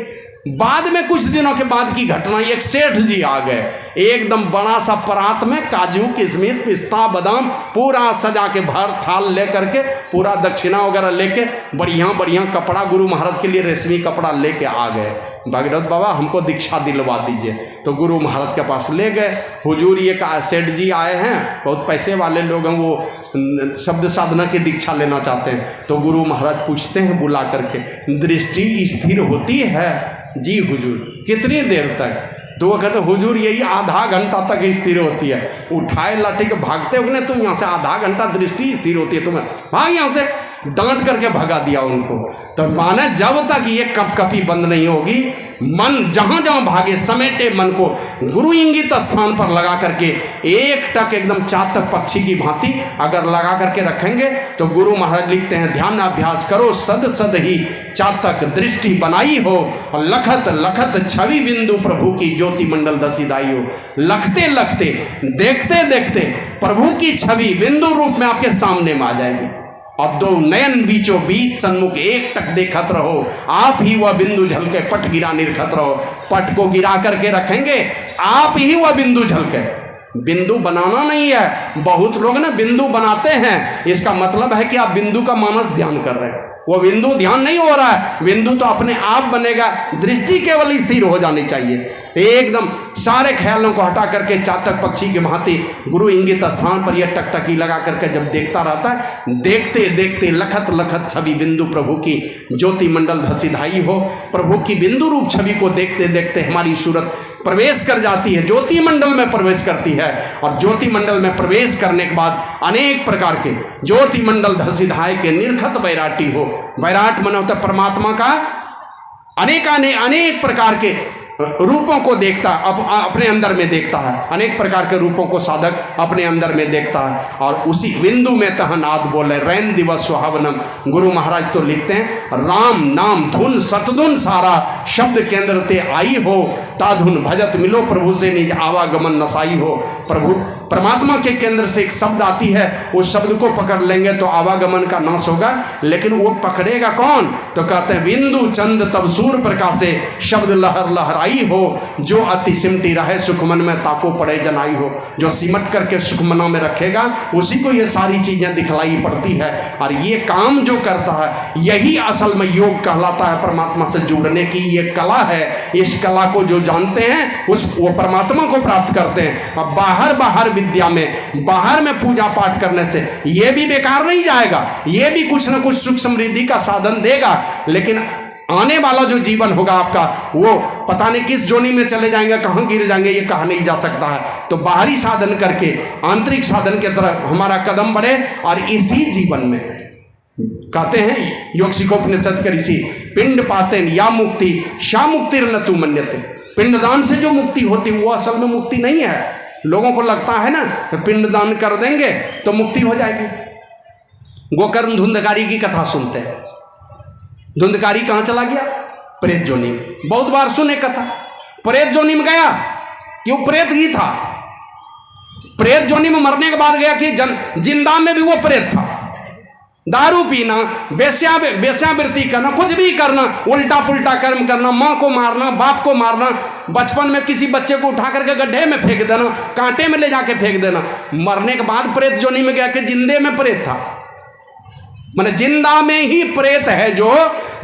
बाद में कुछ दिनों के बाद की घटना, एक सेठ जी आ गए, एकदम बड़ा सा परात में काजू किशमिश पिस्ता बादाम पूरा सजा के भर थाल ले करके, पूरा दक्षिणा वगैरह लेके, बढ़िया बढ़िया कपड़ा गुरु महाराज के लिए रेशमी कपड़ा लेके आ गए। भगीरथ बाबा हमको दीक्षा दिलवा दीजिए। तो गुरु महाराज के पास ले गए, हुजूर ये सेठ जी आए हैं, बहुत पैसे वाले लोग हैं, वो शब्द साधना की दीक्षा लेना चाहते हैं। तो गुरु महाराज पूछते हैं बुला करके, दृष्टि स्थिर होती है? जी हुजूर। कितनी देर तक? तो वो कहते हुजूर यही आधा घंटा तक स्थिर होती है। उठाए लाठी के भागते हो ना तुम यहाँ से, आधा घंटा दृष्टि स्थिर होती है, तुम्हें भाग यहाँ से, डांट करके भगा दिया उनको। तो माने जब तक ये कपकपी बंद नहीं होगी, मन जहाँ जहाँ भागे समेटे मन को गुरु इंगित स्थान पर लगा करके एक टक एकदम चातक पक्षी की भांति अगर लगा करके रखेंगे तो गुरु महाराज लिखते हैं ध्यान अभ्यास करो सद सद ही चातक दृष्टि बनाई हो, और लखत लखत छवि बिंदु प्रभु की ज्योति मंडल दसिदाई हो। लखते लखते देखते देखते प्रभु की छवि बिंदु रूप में आपके सामने में आ जाएगी। अब 2 नयन बीचों बीच सन्मुख एक टक देखत रहो, आप ही वह बिंदु झलके पट गिरा निरखत रहो। पट को गिरा करके रखेंगे, आप ही वह बिंदु झलके। बिंदु बनाना नहीं है, बहुत लोग ना बिंदु बनाते हैं, इसका मतलब है कि आप बिंदु का मानस ध्यान कर रहे हैं, वो बिंदु ध्यान नहीं हो रहा है, बिंदु तो अपने आप बनेगा। दृष्टि केवल स्थिर हो जानी चाहिए, एकदम सारे ख्यालों को हटा करके चातक पक्षी के भांति गुरु इंगित स्थान पर यह टकटकी लगा करके जब देखता रहता है, देखते देखते लखत लखत छवि बिंदु प्रभु की ज्योति मंडल धसिधाई हो। प्रभु की बिंदु रूप छवि को देखते देखते हमारी सूरत प्रवेश कर जाती है, ज्योति मंडल में प्रवेश करती है। और ज्योति मंडल में प्रवेश करने के बाद अनेक प्रकार के ज्योति मंडल धसिधाय के निर्खत वैराटी हो। वैराट मन होता परमात्मा का अनेक प्रकार के रूपों को देखता, अपने अंदर में देखता है, अनेक प्रकार के रूपों को साधक अपने अंदर में देखता है। और उसी बिंदु में तह नाद बोले रैन दिवस सुहावनम। गुरु महाराज तो लिखते हैं राम नाम धुन सतधुन सारा, शब्द केंद्र ते आई हो ताधुन भजत मिलो प्रभु से निज आवागमन नसाई हो। प्रभु परमात्मा के केंद्र से एक शब्द आती है, उस शब्द को पकड़ लेंगे तो आवागमन का नाश होगा। लेकिन वो पकड़ेगा कौन? तो कहते हैं बिंदु चंद तब सूर प्रकाशे, शब्द लहर लहराई हो, जो अति सिमटी रहे सुखमन में ताको पड़े जनाई हो। जो सिमट करके सुखमना में रखेगा उसी को ये सारी चीजें दिखलाई पड़ती है। और ये काम जो करता है यही असल में योग कहलाता है। परमात्मा से जुड़ने की ये कला है। इस कला को जो जानते हैं वो परमात्मा को प्राप्त करते हैं। अब बाहर विद्या में, बाहर में पूजा पाठ करने से ये भी बेकार नहीं जाएगा, ये भी कुछ ना कुछ सुख समृद्धि का साधन देगा। लेकिन आने वाला जो जीवन होगा आपका, वो पता नहीं किस जोनी में चले जाएंगे, कहाँ गिर जाएंगे, ये कहा नहीं जा सकता है। तो बाहरी साधन करके आंतरिक साधन की तरफ हमारा कदम बढ़े। और इसी जीवन में कहते हैं योग शिखोपनिषद के ऋषि, पिंड पातेन या मुक्ति शा मुक्तिर न तू मन्यते। पिंडदान से जो मुक्ति होती वो असल में मुक्ति नहीं है। लोगों को लगता है ना पिंडदान कर देंगे तो मुक्ति हो जाएगी। गोकर्ण धुंधकारी की कथा सुनते हैं। धुंधकारी कहाँ चला गया? प्रेत जोनी में। बहुत बार सुने कथा, प्रेत जोनी में गया कि वो प्रेत ही था। प्रेत जोनी में मरने के बाद गया कि जिंदा में भी वो प्रेत था। दारू पीना, वेश्यावृत्ति करना, कुछ भी करना, उल्टा पुल्टा कर्म करना, माँ को मारना, बाप को मारना, बचपन में किसी बच्चे को उठा करके गड्ढे में फेंक देना, कांटे में ले जाके फेंक देना। मरने के बाद प्रेत जोनी में गया कि जिंदे में प्रेत था। माने जिंदा में ही प्रेत है जो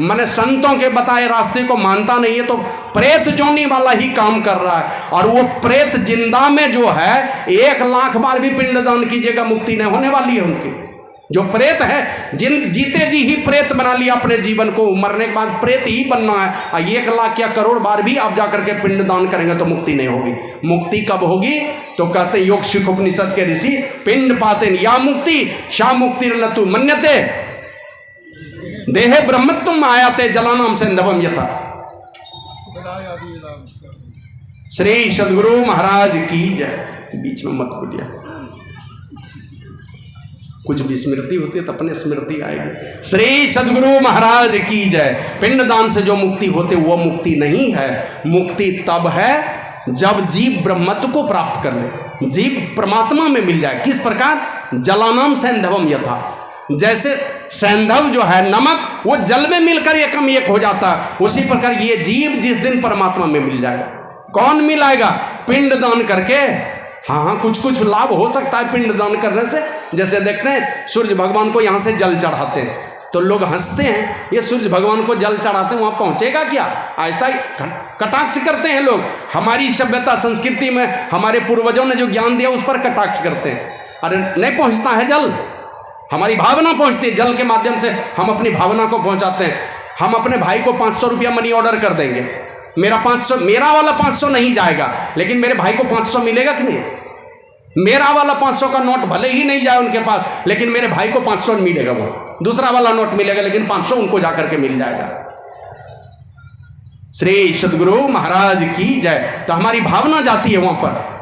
माने संतों के बताए रास्ते को मानता नहीं है, तो प्रेत जोनी वाला ही काम कर रहा है। और वो प्रेत जिंदा में जो है 1 लाख बार भी पिंडदान कीजिएगा मुक्ति नहीं होने वाली है उनकी। जो प्रेत है जीते जी ही प्रेत बना लिया अपने जीवन को, मरने के बाद प्रेत ही बनना है। और 1 लाख या करोड़ बार भी आप जाकर के पिंडदान करेंगे तो मुक्ति नहीं होगी। मुक्ति कब होगी? तो कहते योग शिखोपनिषद के ऋषि, पिंड पातेन या मुक्ति शा मुक्तिर न तू मन्यते, देहे ब्रह्मत्वम आयाते जलानाम सेंधवम यथा। श्री सदगुरु महाराज की जय। बीच में मत बोलिए, कुछ भी स्मृति होती है तो अपने स्मृति आएगी। श्री सदगुरु महाराज की जय। पिंडदान से जो मुक्ति होती वो मुक्ति नहीं है। मुक्ति तब है जब जीव ब्रह्मत्व को प्राप्त कर ले, जीव परमात्मा में मिल जाए। किस प्रकार? जलानाम सैंधवम यथा। जैसे सैंधव जो है नमक, वो जल में मिलकर एकम एक हो जाता है, उसी प्रकार ये जीव जिस दिन परमात्मा में मिल जाएगा। कौन मिलाएगा? पिंडदान करके। हाँ, कुछ लाभ हो सकता है पिंडदान करने से। जैसे देखते हैं सूर्य भगवान को यहाँ से जल चढ़ाते हैं तो लोग हंसते हैं, ये सूर्य भगवान को जल चढ़ाते हैं वहाँ पहुँचेगा क्या? ऐसा ही कटाक्ष करते हैं लोग। हमारी सभ्यता संस्कृति में हमारे पूर्वजों ने जो ज्ञान दिया उस पर कटाक्ष करते हैं। अरे नहीं पहुँचता है जल, हमारी भावना पहुँचती है। जल के माध्यम से हम अपनी भावना को पहुँचाते हैं। हम अपने भाई को 500 रुपया मनी ऑर्डर कर देंगे, मेरा वाला 500 नहीं जाएगा, लेकिन मेरे भाई को 500 मिलेगा कि नहीं? मेरा वाला 500 का नोट भले ही नहीं जाए उनके पास, लेकिन मेरे भाई को 500 मिलेगा। वो दूसरा वाला नोट मिलेगा, लेकिन 500 उनको जाकर के मिल जाएगा। श्री सदगुरु महाराज की जय। तो हमारी भावना जाती है वहां पर।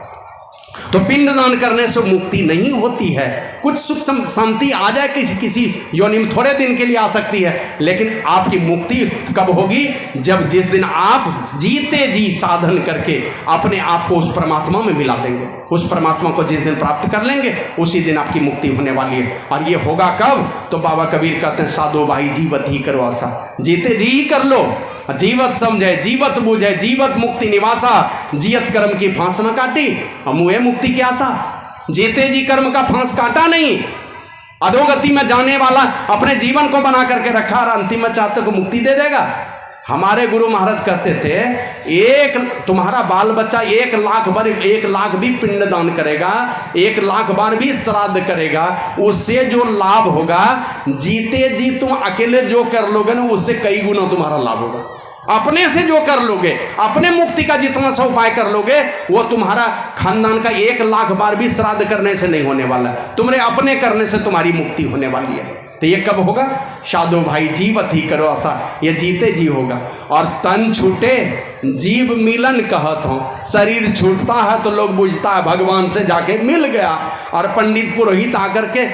तो पिंडदान करने से मुक्ति नहीं होती है। कुछ सुख शांति आ जाए किसी योनि में, थोड़े दिन के लिए आ सकती है, लेकिन आपकी मुक्ति कब होगी? जब जिस दिन आप जीते जी साधन करके अपने आप को उस परमात्मा में मिला देंगे। उस परमात्मा को जिस दिन प्राप्त कर लेंगे उसी दिन आपकी मुक्ति होने वाली है। और ये होगा कब? तो बाबा कबीर कहते हैं, साधो भाई जीवत ही करो आशा। जीते जी ही कर लो, जीवत समझे, जीवत बूझे, जीवत मुक्ति निवासा, जियत कर्म की फांस न काटी, मुए मुक्ति की आशा। जीते जी कर्म का फांस काटा नहीं अधोगति में जाने वाला अपने जीवन को बना करके रखा और अंतिम में चाहते को मुक्ति दे देगा। हमारे गुरु महाराज कहते थे एक तुम्हारा बाल बच्चा 1 लाख भी पिंडदान करेगा, 1 लाख बार भी श्राद्ध करेगा, उससे जो लाभ होगा जीते जी तुम अकेले जो कर लोगे ना उससे कई गुना तुम्हारा लाभ होगा। अपने से जो कर लोगे, अपने मुक्ति का जितना सा उपाय कर लोगे वो तुम्हारा खानदान का 1 लाख बार भी श्राद्ध करने से नहीं होने वाला है, तुम्हारे अपने करने से तुम्हारी मुक्ति होने वाली है। तो ये कब होगा? साधो भाई जीवत ही करो आशा, ये जीते जी होगा। और तन छूटे जीव मिलन कहत हो, शरीर छूटता है तो लोग बुझता है भगवान से जाके मिल गया। और पंडित पुरोहित आकर के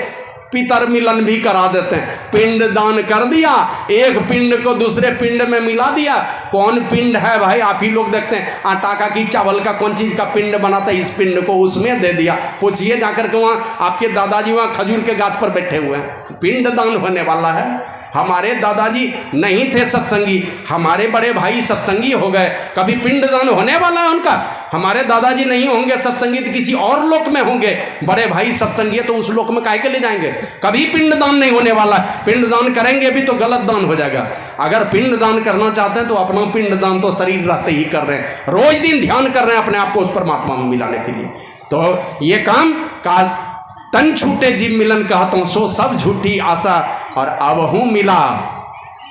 पितर मिलन भी करा देते हैं। पिंड दान कर दिया, एक पिंड को दूसरे पिंड में मिला दिया। कौन पिंड है भाई? आप ही लोग देखते हैं आटा का कि चावल का कौन चीज़ का पिंड बनाता है, इस पिंड को उसमें दे दिया। पूछिए जाकर के वहाँ आपके दादाजी वहाँ खजूर के गाछ पर बैठे हुए हैं, पिंड दान होने वाला है। हमारे दादाजी नहीं थे सत्संगी, हमारे बड़े भाई सत्संगी हो गए, कभी पिंडदान होने वाला है उनका? हमारे दादाजी नहीं होंगे सत्संगी तो किसी और लोक में होंगे, बड़े भाई सत्संगी तो उस लोक में काहे के ले जाएंगे? कभी पिंडदान नहीं होने वाला। पिंडदान करेंगे भी तो गलत दान हो जाएगा। अगर पिंडदान करना चाहते हैं तो अपना पिंडदान तो शरीर रहते ही कर रहे हैं, रोज दिन ध्यान कर रहे हैं अपने आप को उस परमात्मा में मिलाने के लिए। तो ये काम का तन छूटे जीव मिलन कहता हूँ, सो सब झूठी आशा, और अब हूँ मिला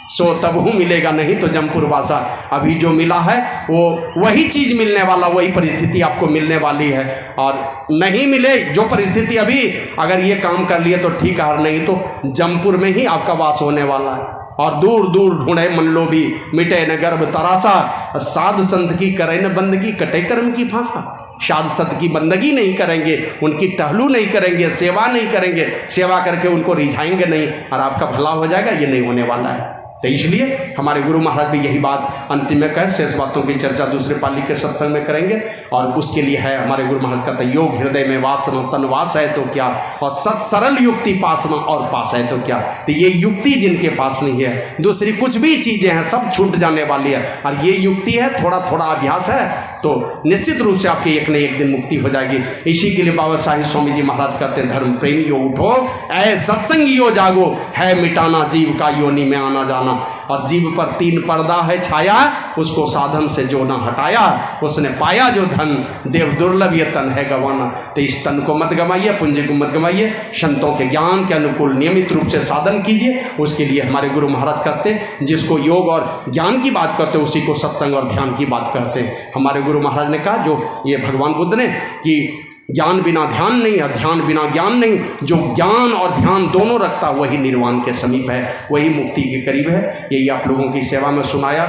सो तब हूँ मिलेगा, नहीं तो जमपुर वासा। अभी जो मिला है वो वही चीज़ मिलने वाला, वही परिस्थिति आपको मिलने वाली है। और नहीं मिले जो परिस्थिति अभी, अगर ये काम कर लिए तो ठीक है, और नहीं तो जमपुर में ही आपका वास होने वाला है। और दूर दूर ढूंढे मन लो भी, मिटे न गर्भ तरासा, साध संत की करे न बंदगी, कटे कर्म की फांसा। साध संत की बंदगी नहीं करेंगे, उनकी टहलू नहीं करेंगे, सेवा नहीं करेंगे, सेवा करके उनको रिझाएंगे नहीं, और आपका भला हो जाएगा, ये नहीं होने वाला है। तो इसलिए हमारे गुरु महाराज भी यही बात अंतिम में कहे। शेष बातों की चर्चा दूसरे पाली के सत्संग में करेंगे। और उसके लिए है हमारे गुरु महाराज कहते हैं, योग हृदय में वासना तन वास है तो क्या, और सत सरल युक्ति पासना और पास है तो क्या। तो ये युक्ति जिनके पास नहीं है, दूसरी कुछ भी चीज़ें हैं सब छूट जाने वाली है, और ये युक्ति है थोड़ा थोड़ा अभ्यास है तो निश्चित रूप से आपकी एक न एक दिन मुक्ति हो जाएगी। इसी के लिए बाबा साहिब स्वामी जी महाराज कहते हैं, धर्म प्रेमियों उठो, ऐ सत्संगियों जागो, है मिटाना जीव का योनि में आना जाना। और जीव पर 3 पर्दा है छाया, उसको साधन से जो ना हटाया, उसने पाया जो धन, देव दुर्लभ ये तन है गवाना। तो इस तन को मत गवाइए, पुंज को मत गवाइए, संतों के ज्ञान के अनुकूल नियमित रूप से साधन कीजिए। उसके लिए हमारे गुरु महाराज कहते हैं, जिसको योग और ज्ञान की बात करते हैं उसी को सत्संग और ध्यान की बात करते हैं। हमारे गुरु महाराज ने कहा, जो ये भगवान बुद्ध ने, कि ज्ञान बिना ध्यान नहीं और ध्यान बिना ज्ञान नहीं, जो ज्ञान और ध्यान दोनों रखता वही निर्वाण के समीप है, वही मुक्ति के करीब है। यही आप लोगों की सेवा में सुनाया।